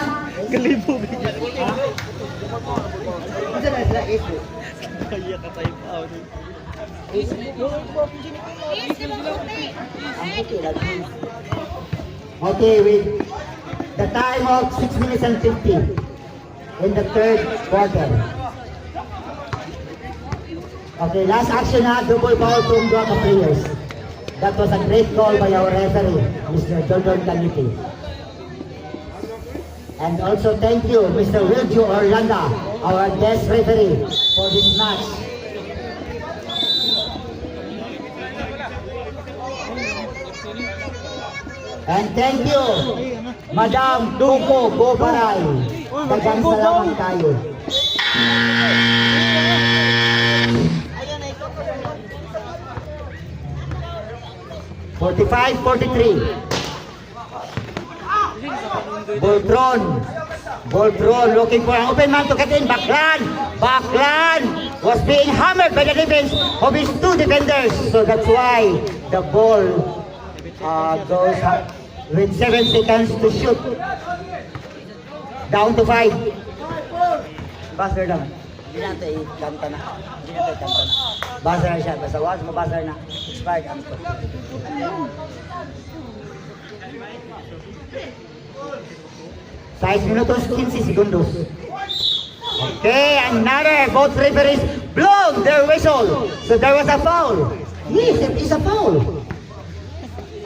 Okay, with the time of 6 minutes and 50 in the third quarter. Okay, last action na, double foul from the players. That was a great call by our referee, Mr. Jordan Caniti. And also thank you, Mr. Wiljo Orlando, our guest referee for this match. And thank you, Madam Duko Bobaray. Dagang salamat tayo. Forty-five, 43. Boltron looking for an open man to get in. Baklan was being hammered by the defense of his two defenders. So that's why the ball goes with 7 seconds to shoot. Down to 5. Buzzer lang. Hindi natin ikanta na. Buzzer na siya. Basta once mo buzzer na. Expired ang to. Size minutos, 15 segundos. Okay, another. Both referees blow their whistle. So there was a foul. Yes, it is a foul.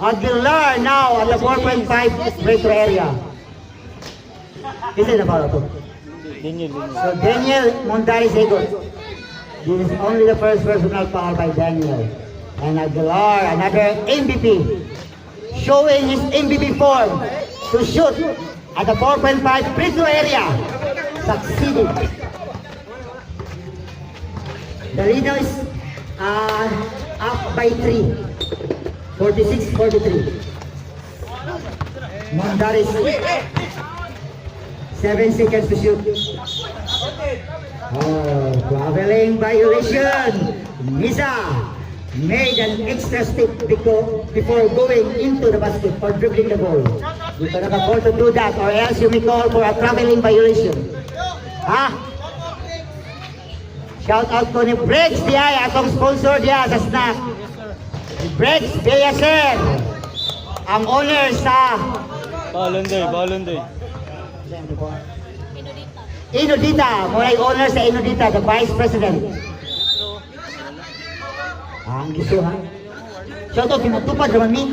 Aguilar now at the 4.5 meter area. Is it a foul? So Daniel Montaris Egot. This is only the first personal foul by Daniel. And Aguilar, another MVP, showing his MVP form to shoot at the 4.5 free throw area. Succeeded. The Reno is up by 3. 46-43. Montaris, 7 seconds to shoot. Oh, traveling violation. Misa made an extra step before going into the basket or dribbling the ball. You cannot afford to do that or else you may call for a traveling violation. Ha? Shout out ko ni Breaks diya, atong sponsor diya sa snack. Breaks diya sir. Ang owner sa Balondoy. Inudita, muna yung owner sa Inudita, the Vice President. Ang giso ha. Shout out, pinatupad naman mi.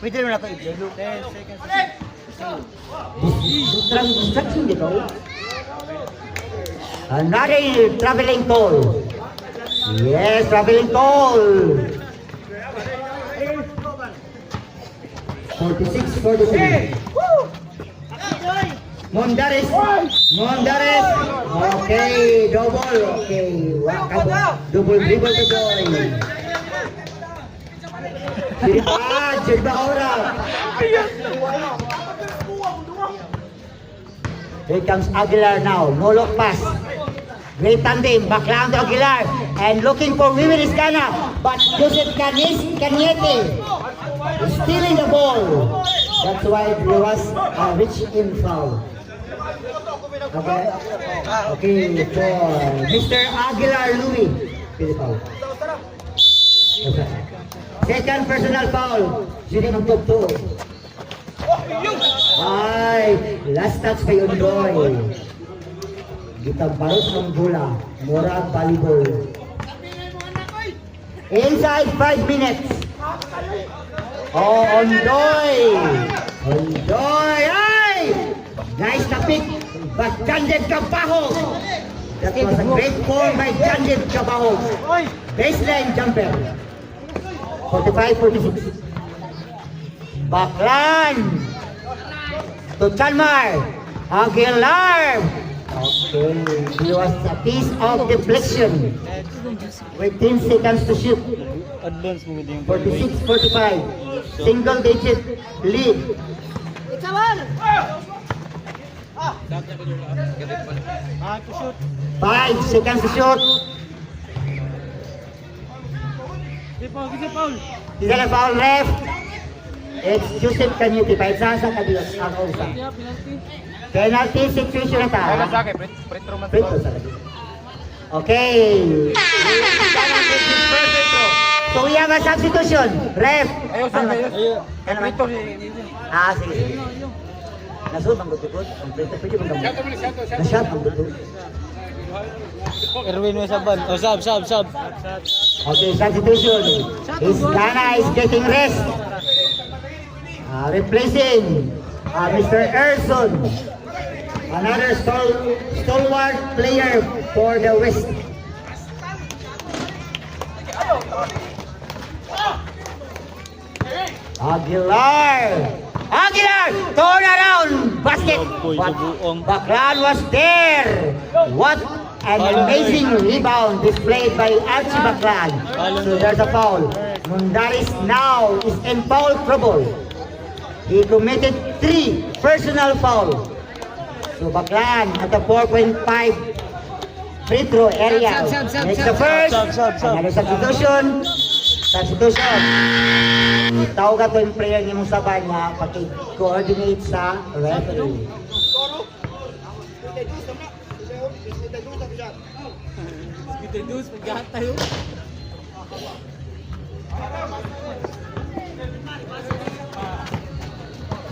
Pwede naman ako i-vlog. 10 seconds. Distraction dito. Another traveling call. Yes, traveling tall. 46-43. Mondares. Mondares. Okay, double. Okay. Double dribble to Joy. Jirba Ora. Here comes Aguilar now. No look pass. Great tandem. Back lang to Aguilar. And looking for Wiwin Iscana. But Joseph Cañete is stealing the ball. That's why there was a reach-in foul. Okay. Okay, for Mr. Aguilar Louis. Foul. Second personal foul. Sino magtugtog? Ay, last touch kay Ondoy. Gitamparos ng bola. Murag volleyball. Inside 5 minutes. Oh, Ondoy! Ondoy! Ay! Nice na pick. But Janjet Cabahog. That was a great form by Janjet Cabahog. Baseline jumper. 45-46. Baklan. To Chanmar. Aguilar. Okay. He was a piece of deflection. With 10 seconds to shoot. Advance mo din. 46-45. Single digit lead. 5 seconds to shoot. Isa na foul ref. It's Joseph Cañete. Paitsasa kadilos ang usa. Penalty situation na ta. Frito sa lagi. Okay. So we have a substitution. Ref. Ah, sige, sige. Nasud ang butukot. Pwede mo naman. Nasyat ang butukot. Erwin mo saban. Oh, sab. Okay, substitution. Iscana is getting rest. Replacing Mr. Erson. Another stalwart player for the West. Aguilar! Turn around! Basket! But Baklan was there! What an amazing rebound displayed by Archie Baklan. So there's a foul. Mundaris now is in foul trouble. He committed 3 personal fouls. So Baklan at the 4.5 free throw area. Makes the first. Another substitution. Tawag ka to yung player ni mong sabay niya pag-coordinate sa referee.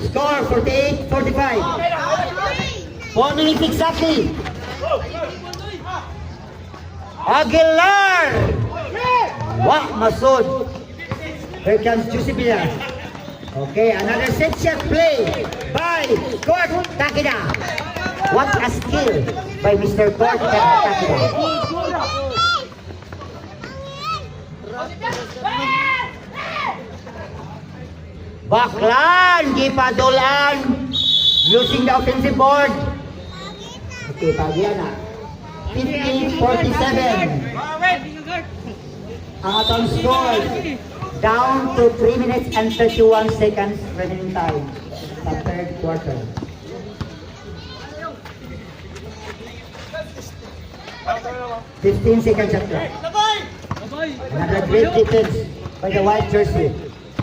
Score 48-45. 4 minutes exactly. Aguilar! Wah, Masud. Here comes Jusibila. Okay, another set shot play by Court Takida. What a skill by Mr. Court Takida. Baklan, gipadulan. Using the offensive board. Okay, Pagiana. 15-47. Ang atong score down to 3 minutes and 31 seconds remaining time sa third quarter. $15 seconds shot clock. Another great defense by the white jersey.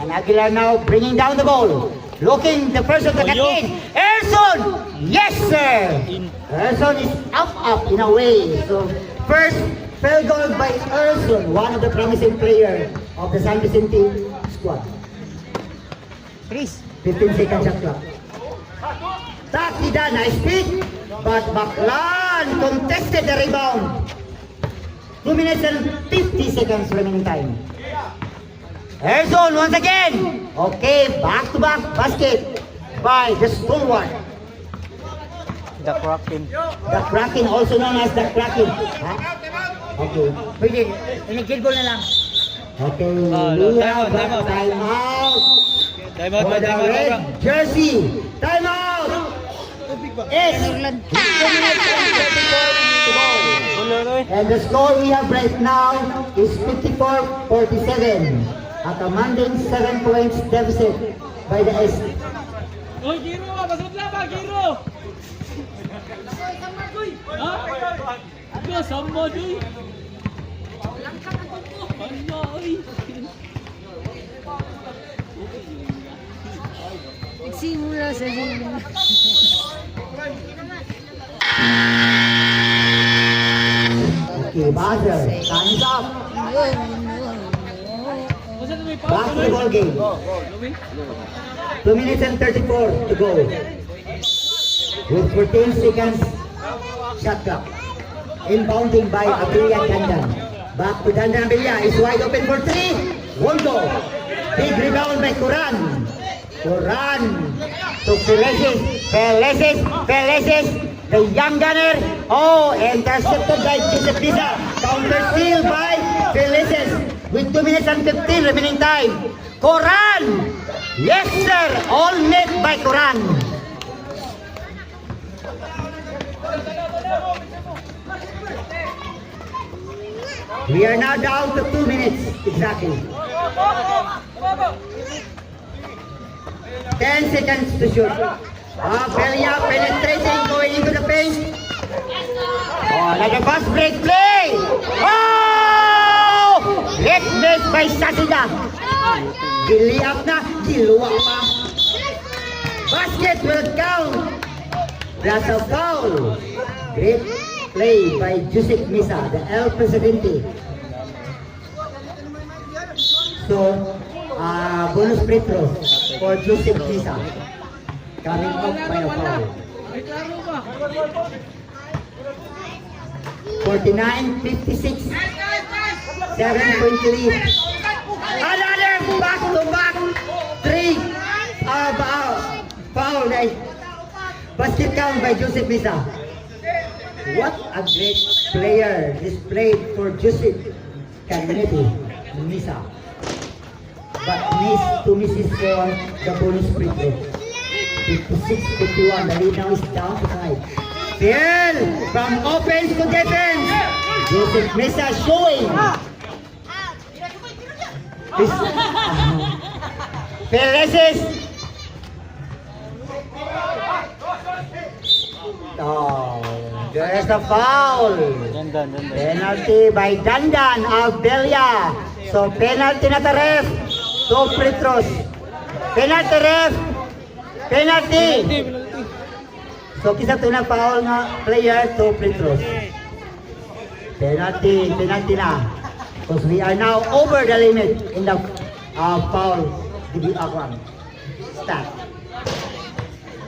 And Aguilar now bringing down the ball. Looking the first of the game. Erson! Yes, sir! Erson is up in a way. So first field goal by Erson, one of the promising players of the San Vicente squad. Please. 15 seconds shot clock. Takida, nice pick. But Baklan contested the rebound. 2 minutes and 50 seconds remaining time. Erson once again. Okay, back-to-back basket by the stalwart. The Kraken. The Kraken, also known as the Kraken. Okay. Pwede, inigil ball na lang. Okay, we have a time out. Time out, For the time out, red bro. jersey. Time out! Yes! And the score we have right now is 54-47. A commanding 7 points deficit by the S. Oy, Giro, pasok lang ba, Giro? Ha? Ito, samba, doy. Ano, oy. Nagsimula sa zero. Okay, buzzer. Time's up. Basketball game. 2 minutes and 34 to go. With 14 seconds shot clock. Inbounding by Abilia Dandan. Back to Dandan. Abilia is wide open for 3. Won't go. Big rebound by Kuran. Kuran to Feleses. The young gunner. Oh, intercepted by Joseph Pisa. Counter steal by Feleses. With 2 minutes and 15 remaining time. Kuran. Yes, sir. All net by Kuran. We are now down to 2 minutes exactly. 10 seconds to shoot. Belia penetrating, going into the paint. Oh, another fast break play. Oh! Let miss by Sasida. Giliap na, giluwa pa. Basket will count. That's a foul. Great play by Joseph Misa, the El Presidente. So, bonus free throw for Joseph Misa. Coming up by a foul. 49-56. 7-point lead. Another back-to-back 3. Foul. Basket count by Joseph Misa. What a great player displayed for Joseph Carnegie Misa. But two misses for the bonus free throw. 56-51. The lead now is down to 5. Phil from offense to defense. Joseph Misa showing. Feleses. Oh, there's a foul. Dandan. Penalty by Dandan of Belia. So penalty na ref. 2 free throws. Penalty ref. Penalty. So kisa to na foul nga player, 2 free throws. Penalty na. Because we are now over the limit in the foul stat.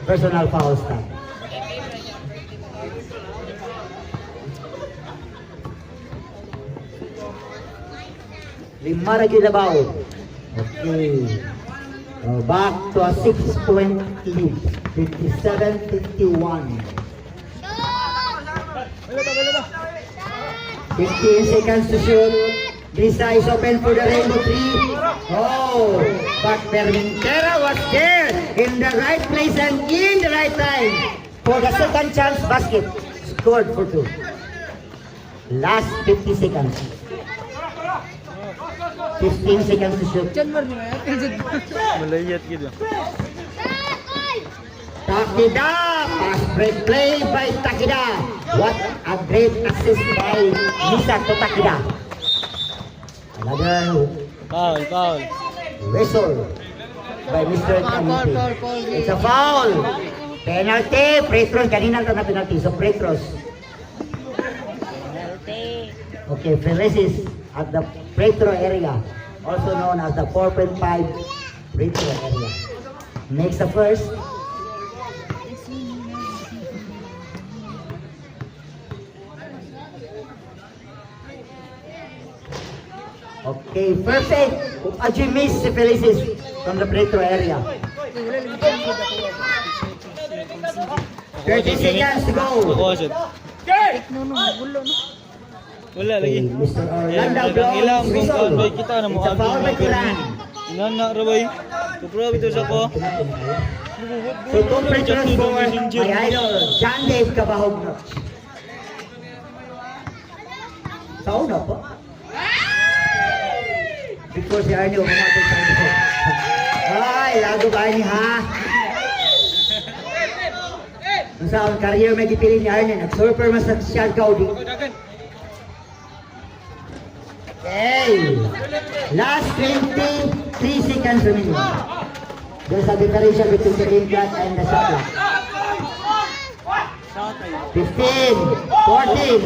Personal foul stat. Lima lagi labaw. Okay. Back to a 6-point lead. 57-51. 15 seconds to shoot. Misa is open for the rainbow 3. Oh, but Permentera was there in the right place and in the right time for the second chance basket. Scored for 2. Last 50 seconds. 15 seconds to shoot. Malayat gitu. Takida, pass break play by Takida. What a great assist by Misa to Takida. Another Foul. whistle by Mr. Kamiti. It's a foul. Penalty, free throws. Kanina ito na penalty. So free throws. Okay, Feleses at the free throw area, also known as the 4.5 free throw area. Makes the first. Okay, perfect. Aji miss si Feleses from the free throw area. 30 seconds to go. Ako, shoot. Wala lagi. Mr. Yan, Orlando talagang ilang kung Whistle. kaan bay kita na mo It's a foul by Turan. Inana ra bay. Kuprabi to sa ko. So, two free throws for my idol, John Dave Cabahog. Sa una po. Before si Arnie, umamatay sa inyo. Ay, lago ba ni ha? Kung saan career may dipilin ni Arnie, nag-surfer mas sa Sean Cowdy. Okay. Last 23 seconds remaining. There's a differential between the game clock and the shot clock. 15, 14,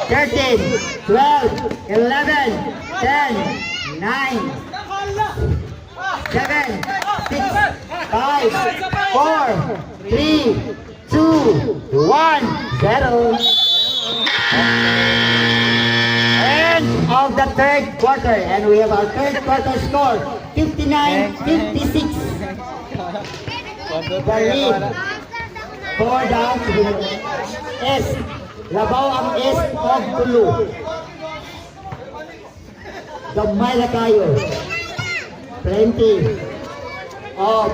13, 12, 11, 10, 9, 7, 6, 5, 4, 3, 2, 1, 0. End of the third quarter, and we have our third quarter score 59-56. The lead for the East. Labaw ang East of Tulu. Gamay na kayo. Plenty of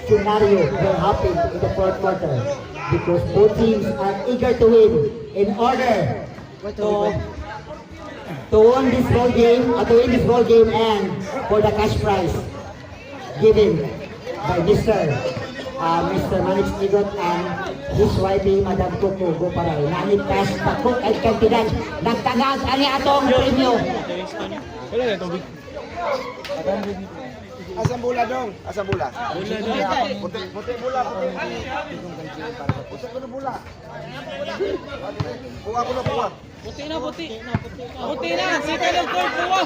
scenario will happen in the fourth quarter because both teams are eager to win in order to win this ball game, and for the cash prize given by Mr. Manix Igot and his wife, Madam Coco Goparay. Nanit cash takot at kantidad. Nagtagag ani atong premyo. Wala na tubig. Asam bola dong, asam bola. Puti bola, puti. Puti ko na bola. Buka ko na buka. Puti na. Puti na. Second of third buwa.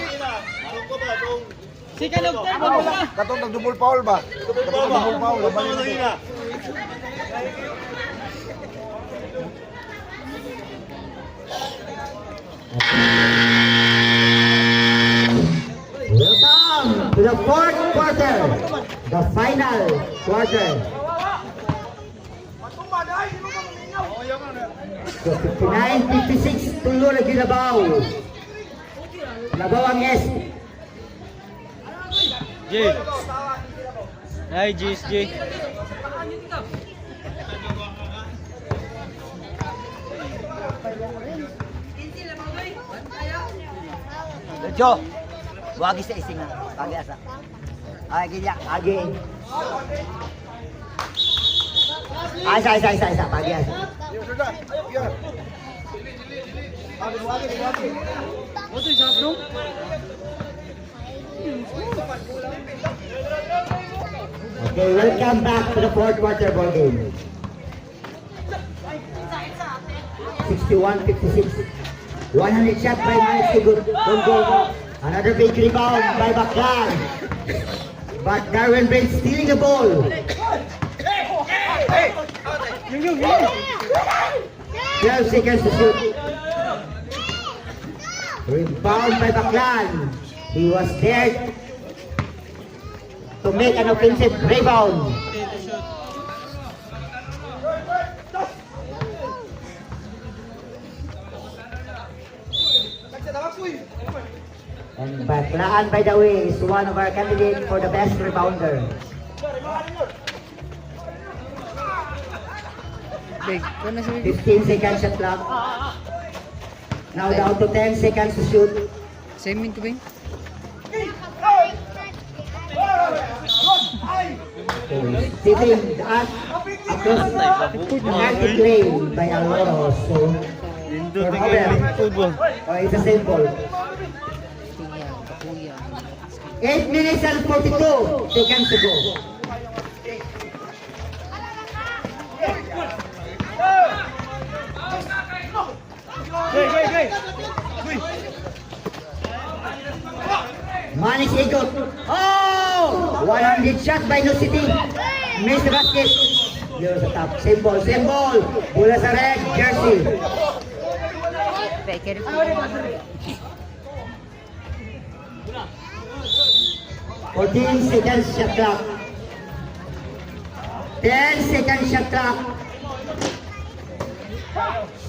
Second of third buwa. Katong nag-double foul ba? Double foul. Welcome to the fourth quarter, the final quarter. So 59-56, tulo lagi Labaw. Labaw ang S. J. Ay, J. Jo, wagi sa ising na. Pagi asa. Ay, gilya. Agi. Isa. Pagi asa. Okay, welcome back to the fourth quarter ball game. 61-56. 100 shot by Manix Igot. Don't go. Another big rebound by Baclan. But Darwin Brent stealing the ball. 12 seconds to shoot. Rebound by Baclan. He was there to make an offensive rebound. And Baclaan, by the way, is one of our candidates for the best rebounder. Big. 15 seconds shot clock. Now down to 10 seconds to shoot. Same min ko ba? Sitting across the active lane by Alvaro. So, for Football. it's a same ball. 8 minutes and 42 seconds to go. Manix Igot. Oh! 100 shot by No City. Missed the basket. Yun sa top. Same ball. Bola sa red jersey. 14 seconds shot clock. 10 seconds shot clock.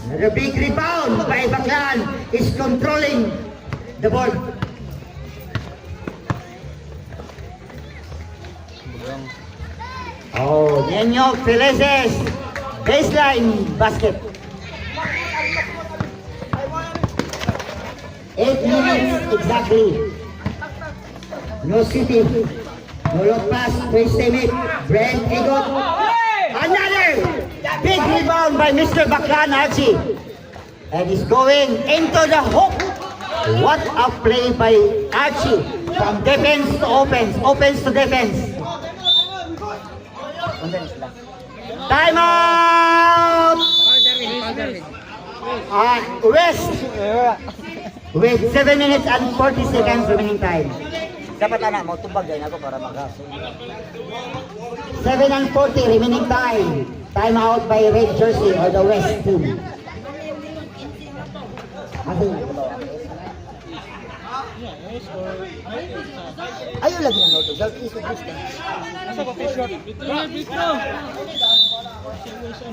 Another big rebound by Baclan is controlling the board. Oh, Nenyo Felices, baseline basket. 8 minutes exactly. No city, no long pass, twist it. Brent Egot. Another big rebound by Mr. Baclan Archie. And he's going into the hook. What a play by Archie. From defense to offense, offense to defense. Time out! West with 7 minutes and 40 seconds remaining time. Dapat anak mau tubag din ako para magaso. 7 and 40 remaining time. Time out by red jersey or the West team. Ayaw lagi ng auto. South East Brisbane.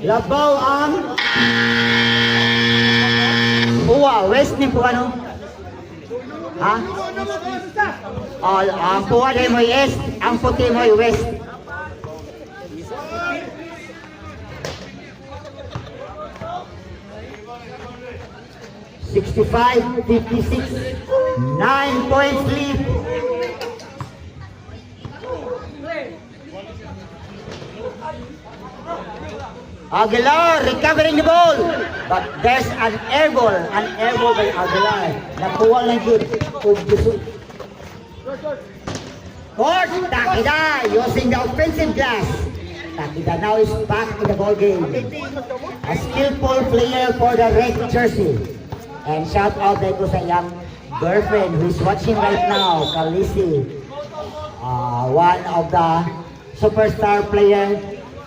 Labaw ang Puwa, West ni Puwa no? Ha? Ang Puwa din mo East, ang puti mo West. $65-56, 9 points lead. Aguilar recovering the ball, but there's an air ball by Aguilar. Nakuha lang yun. Court, Takida using the offensive glass. Takida now is back in the ball game. A skillful player for the red jersey. And shout out to sa young girlfriend who is watching right now, Kalisi. One of the superstar player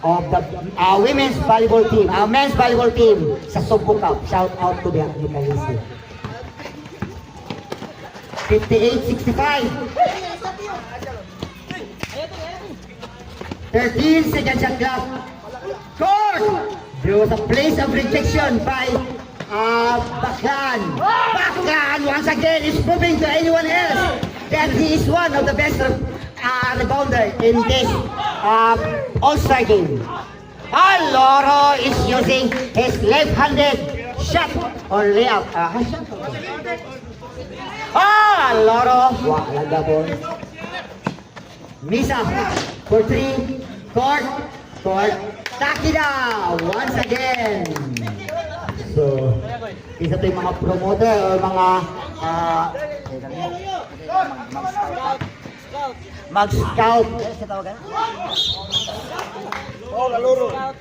of the women's volleyball team, men's volleyball team sa Sumpo Cup. Shout out to the Kalisi. 58-65. 13 seconds shot clock. Court! There was a place of rejection by Baclan. Baclan once again is proving to anyone else that he is one of the best rebounder in this All-Star game. Loro is using his left-handed shot or layup. Loro. Wala gabon. Misa for 3. Court. Takida once again. So, isa ito yung mga promoter o mga mag-scout.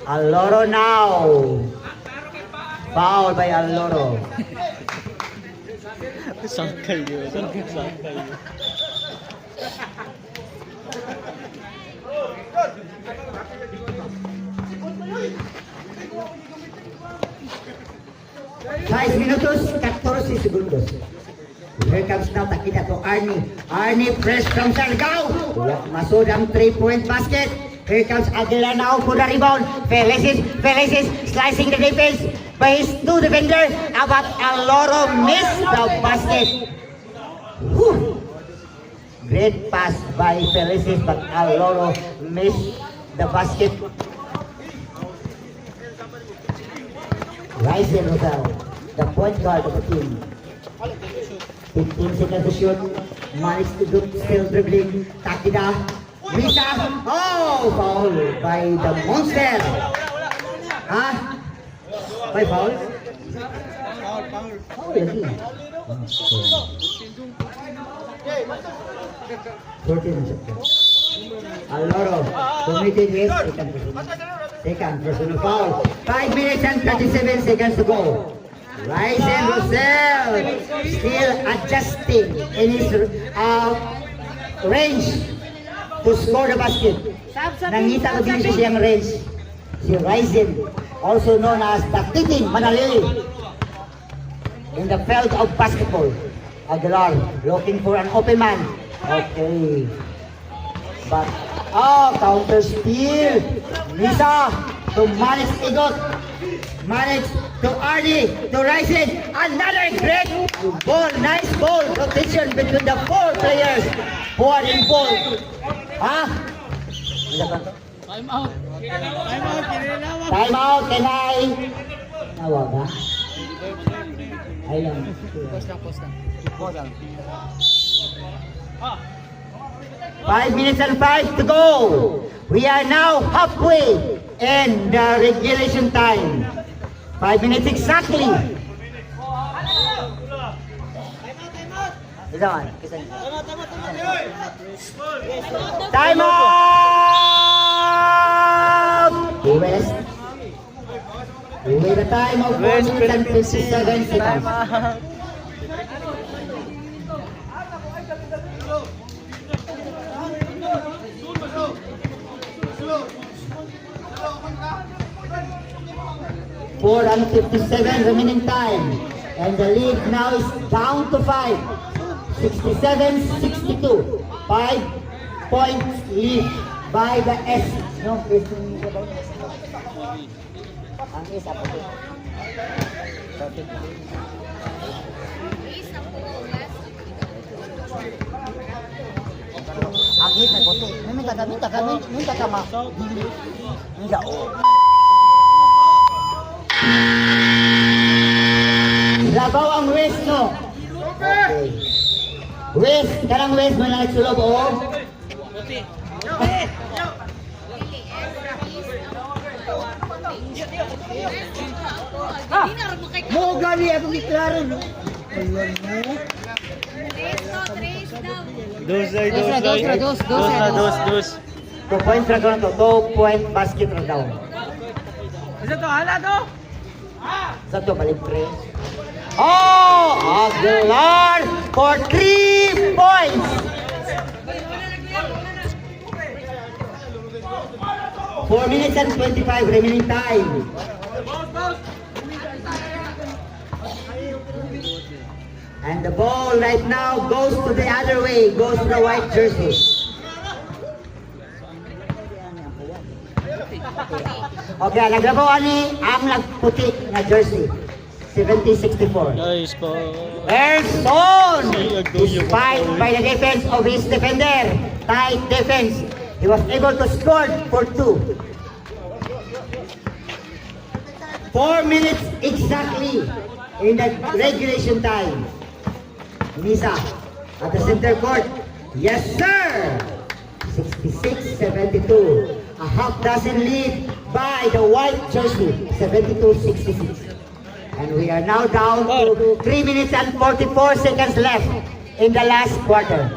Aloro now. Foul by Aloro. Sangkay yun. Five minutos, 14 segundos. Here comes now Takida to Arnie. Arnie press from Sargao. Masud ang 3-point basket. Here comes Aguilar now for the rebound. Felices slicing the defense by his two defender. But Aloro missed the basket. Whew. Great pass by Felices, but Aloro missed the basket. Ryzen Rosal, the point guard of the team. 15 seconds to shoot. Managed to do, still dribbling. Takida. Misa. Oh, foul by the monster. By foul? Foul lagi. 14 seconds. Aloro committed with second personal foul. 5 minutes and 37 seconds to go. Ryzen Rosel still adjusting in his range to score the basket. Nangita ko din siyang range. Si Ryzen, also known as the Titing Manalili, in the field of basketball. Aguilar looking for an open man. Okay. But, counter steal. Misa to Manis Igot. managed to Arnie to rise in. Another great ball, nice ball rotation between the 4 players who are involved. Ah, Time out. time out, can I? Nawag ha? Ay lang. Post lang. 5 minutes and 5 to go. We are now halfway in the regulation time. 5 minutes exactly. Isa man. Isa. Time out! West. With a time of 4 minutes and 57 seconds. Four and 57 remaining time, and the lead now is down to 5. 67-62. 5 points lead by the S. No, Ang isa puti. Ang isa puti. Minta ka ma. Minta oh. Labaw ang West, no? Okay. West, karang West mo na nagsulob, oh. Mo gali ako giklaro no. Dos na. 2 points ra ko na to. 2 point basket ra daw. Sa to, balik pre. Oh! Aguilar for 3 points! 4 minutes and 25 remaining time. And the ball right now goes to the other way, goes to the white jersey. Okay, naglabaw ni ang nagputi na jersey. 70-64. Nice po. Erson! Despite by the defense of his defender, tight defense, he was able to score for 2. 4 minutes exactly in the regulation time. Nisa at the center court. Yes, sir! 66-72. A half dozen lead by the white jersey. 72-66. And we are now down to 3 minutes and 44 seconds left in the last quarter.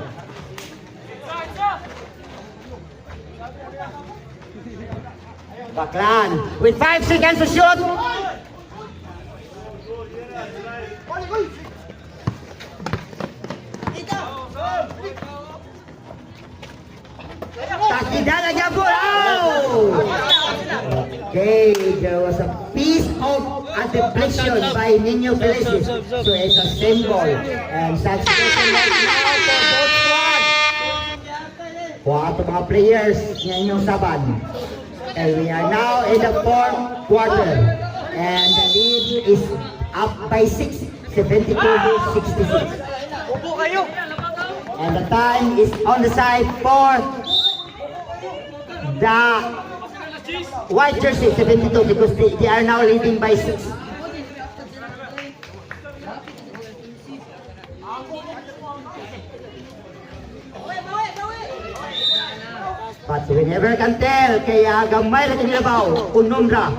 Baklan with 5 seconds to shoot. Takidala Jabul. Okay, there was a piece of a deflection by Nino Felicis. So it's a symbol. And such right now for both squads. Kuha mga players ng inyong saban. And we are now in the 4th quarter. And the lead is up by 6. 72-66. And the time is on the side for the white jersey, 72, because they are now leading by 6. But we never can tell, kaya gamay na kinilabaw, unumra.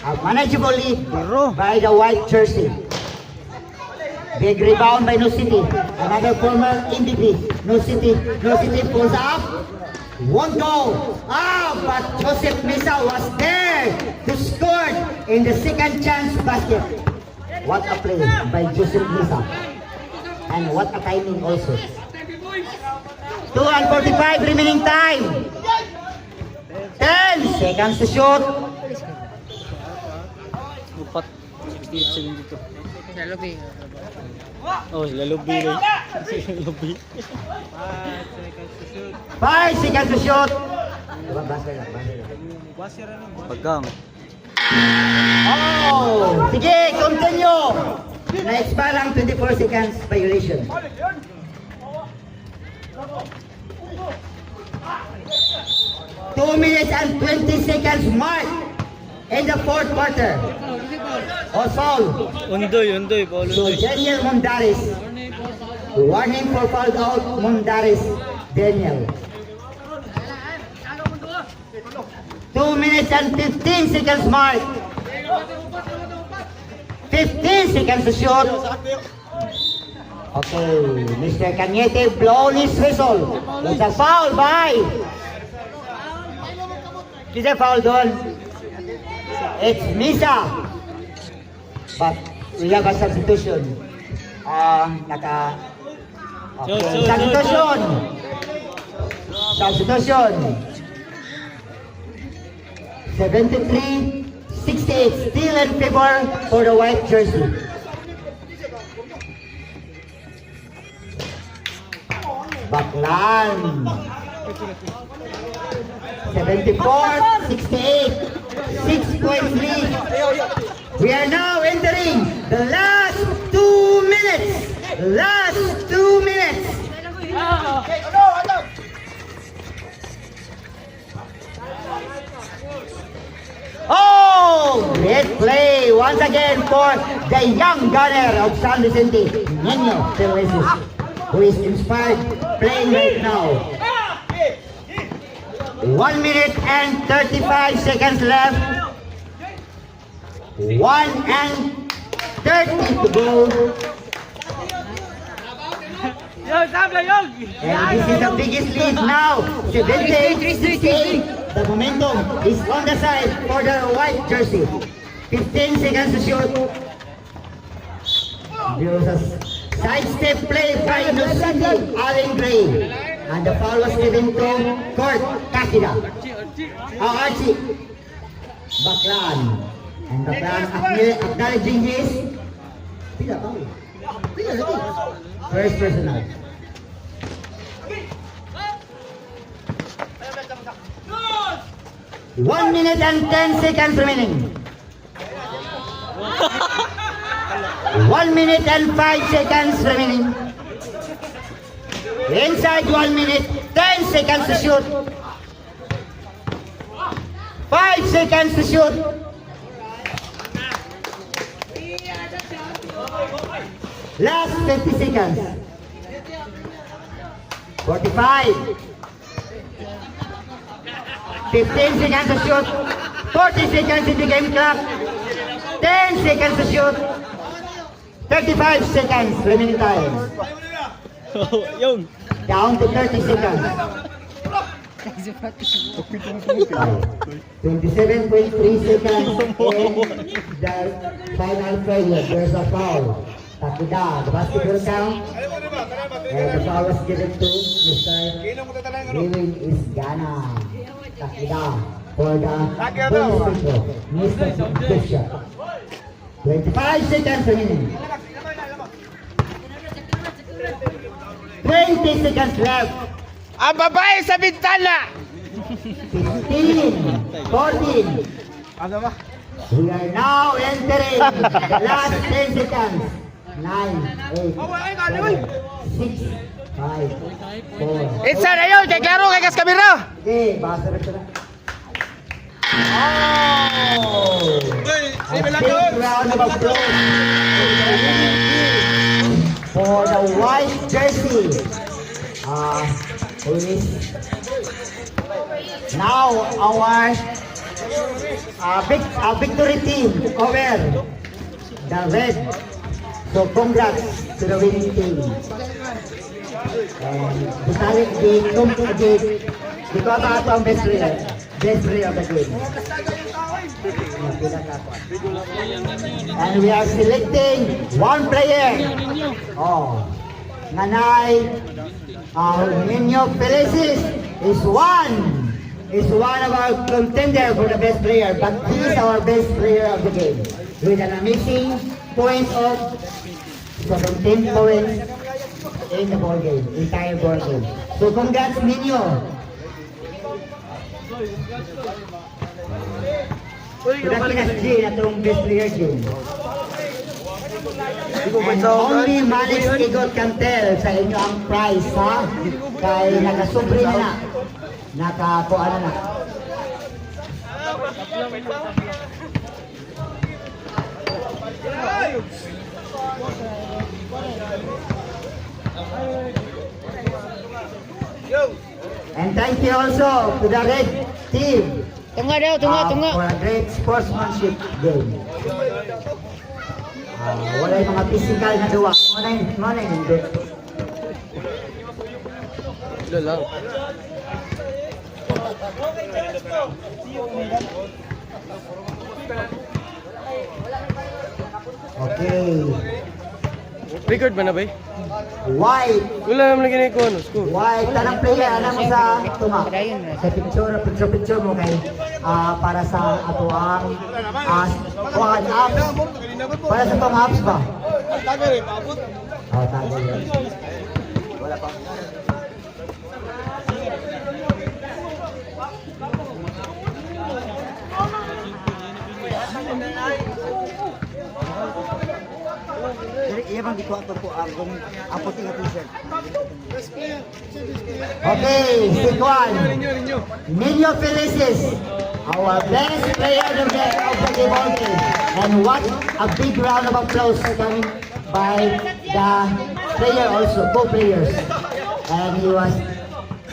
A manageable lead by the white jersey. Big rebound by No City. Another former MVP. No City pulls up. Won't go. But Joseph Misa was there to score in the second chance basket. What a play by Joseph Misa. And what a timing also. 2 and 45 remaining time. 10 seconds to shoot. Upat. 68-72. Oh, sila lobby rin. Sila lobby. 5 seconds to shoot. Paggang. Sige, continue. Na-expire lang 24 seconds violation. Two minutes and 20 seconds mark in the fourth quarter. O foul. Undoy, ball So Daniel Mondaris. Warning for foul out Mondaris Daniel. 2 minutes and 15 seconds mark. 15 seconds to shoot. Okay, Mr. Cañete blown his whistle. It's a foul by. Is a foul doon? It's Misa. But we have a substitution. Okay. Substitution. 73-68, still in favor for the white jersey. Baklan. 74-68, 6 points lead. We are now entering the last 2 minutes. Last 2 minutes. Oh, great play once again for the young gunner of San Vicente, Nino Terreses, who is inspired playing right now. 1 minute and 35 seconds left. 1 and 30 to go. And this is the biggest lead now. 78-68. The momentum is on the side for the white jersey. 15 seconds to shoot. There was a sidestep play by Nusindi Allen Gray. And the foul was given to Kurt Kakida. Archie Baklan. And Baklan acknowledging his first personal. 1 minute and 10 seconds remaining. 1 minute and 5 seconds remaining. Inside 1 minute, 10 seconds to shoot. 5 seconds to shoot. Last 50 seconds. 45. 15 seconds to shoot. 40 seconds in the game clock. 10 seconds to shoot. 35 seconds remaining time. Down to 30 seconds. 27.3 seconds in the final period. There's a foul. Takida, the basketball count. And the foul was given to Mr. Lewin Isgana. Takida for the bonus control. Mr. Bishop. 25 seconds remaining. 20 seconds left. Ang babae sa bintana! 15, 14. We are now entering the last 10 seconds. 9, 8, 7, 6, 5, 4. Itsa na yun! Kay klaro kay kas kamera! Okay, basta rin ito na. Oh! A big round of applause for the white jersey. Who is now our victory team over the red. So congrats to the winning team. And dito ang ang best player of the game. And we are selecting one player. Oh, Nanay Nino Felices is one of our contender for the best player, but he is our best player of the game with an amazing point of 17 points in the ball game, entire ball game. So congrats Nino. Sudah kita sendiri atau best player game. And only Malik Igot can tell sa inyo ang price, ha? Kay nagasubre na. Nakakuha na. And thank you also to the red team. Tunga daw, tunga. For a great sportsmanship game. Wala yung mga physical na duwa. Wala yung hindi. Okay. Record ba na ba? White. Wala naman lagi na ikaw, ano, score. White. Tanang player, alam mo sa tuma. Sa picture mo kay para sa ato ang one apps. Para sa tong apps ba? Tago rin, paabot. Tago yun. Wala pa. Iya bang dito ato po ang puting na t-shirt. Okay, Sikwan. Nino Felices, our best player of the volleyball team. And what a big round of applause coming by the player also, co-players. And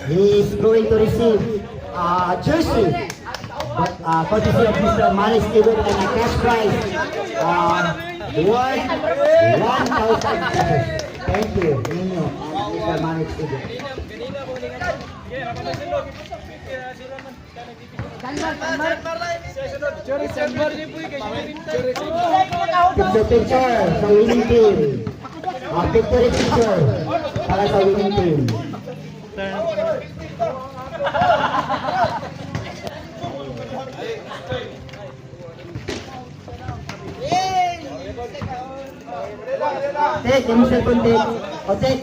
he is going to receive a jersey. Courtesy of Mr. Manis Steven and a cash prize worth 1,000 pesos. Thank you, Nino and Mr. Manis Steven. Picture sa winning team. Victory picture para sa winning team. Tek, kamusta po, Tek? O, Tek?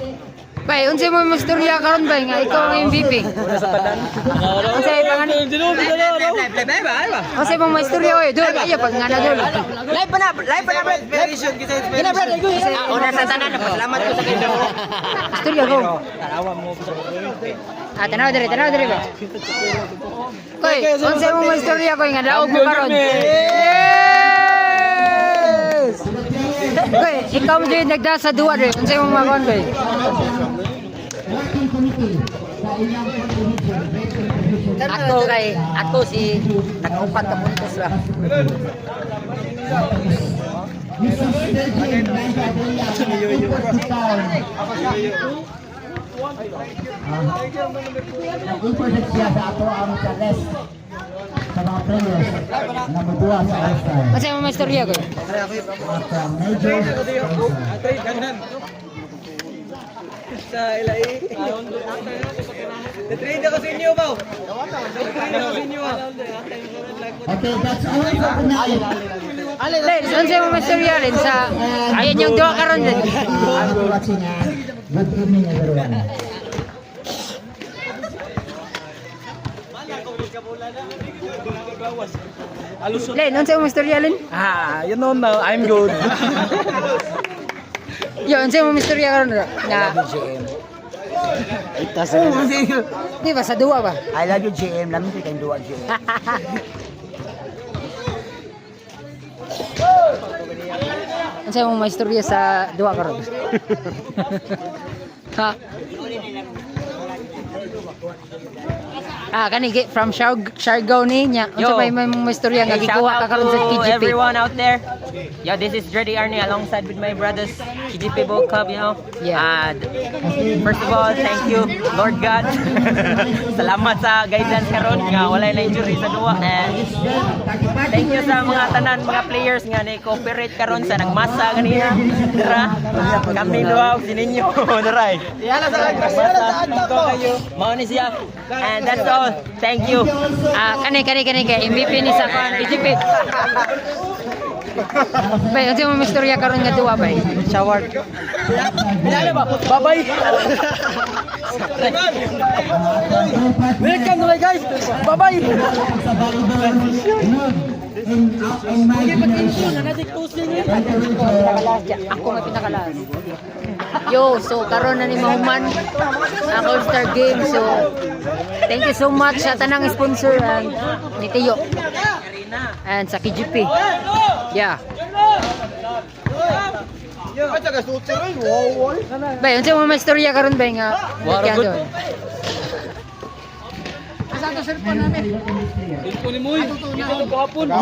Bay, unsay mo istorya karon bay nga ikaw ang MVP. Unsay pangan? Unsay mo istorya oy? Dol ayo pag nga na dol. Live pa na, inspiration kita inspiration. Una sa tanan, salamat ko sa kinyo. Istorya go. Tanaw dire ba? Koy, unsay mo istorya koy nga daog mo karon? Koy, ikaw mo din nagda sa duwa dire. Unsay mo makon bay? Working committee sa inyong contribution. Ako si nag-upat ka puntos ra. Mrs. Sergin Langadilla, nag-import to town. Nag-imported siya sa ato ang sa list sa mga players na mabuha sa All-Star. Unsay mo istorya koy? From Major Sa ilai. Natrade ako sa inyo ba? Okay, that's all for tonight. Lens, unsay mo istorya rin sa ayon yung duwa karon din. I'm watching and good evening everyone. Len, unsay mo istorya len? You know now, I'm good. Yo, unsay mo istorya karon nga di ba sa duwa ba? I love you GM, lamin ko kayong duwa GM. Unsay mo istorya sa duwa karon? Ha? Kani from Siargao ni nya. Unsa may istorya nga gikuha ka karon sa KGP? Everyone out there. Yeah, this is Dreddy Arnie alongside with my brothers, KGP Bowl Club, you know. Yeah. First of all, thank you, Lord God. Salamat sa guidance karon nga wala na injury sa duwa. And thank you sa mga tanan, mga players nga ni-cooperate karon sa nagmasa kanina. Dira, kami duwa sininyo. Diray. Yala sa nagmasa kayo. Mao ni siya. And that's all. Thank you. Kani kay MVP ni sa KGP. Bay, unsay mo istorya karon nga duwa bay? Shower. Bye-bye. Welcome to my guys. Bye-bye. Sa volleyball, in my generation, ako may pinakalas. Yo, so karon na ni mahuman ang All-Star Game. So thank you so much sa tanang sponsor and ni Tiyo and sa KGP. Yeah. Bay, unsa mo may istorya karon bay nga? Wala good. Asa to cellphone namin? Cellphone mo. Ito to na.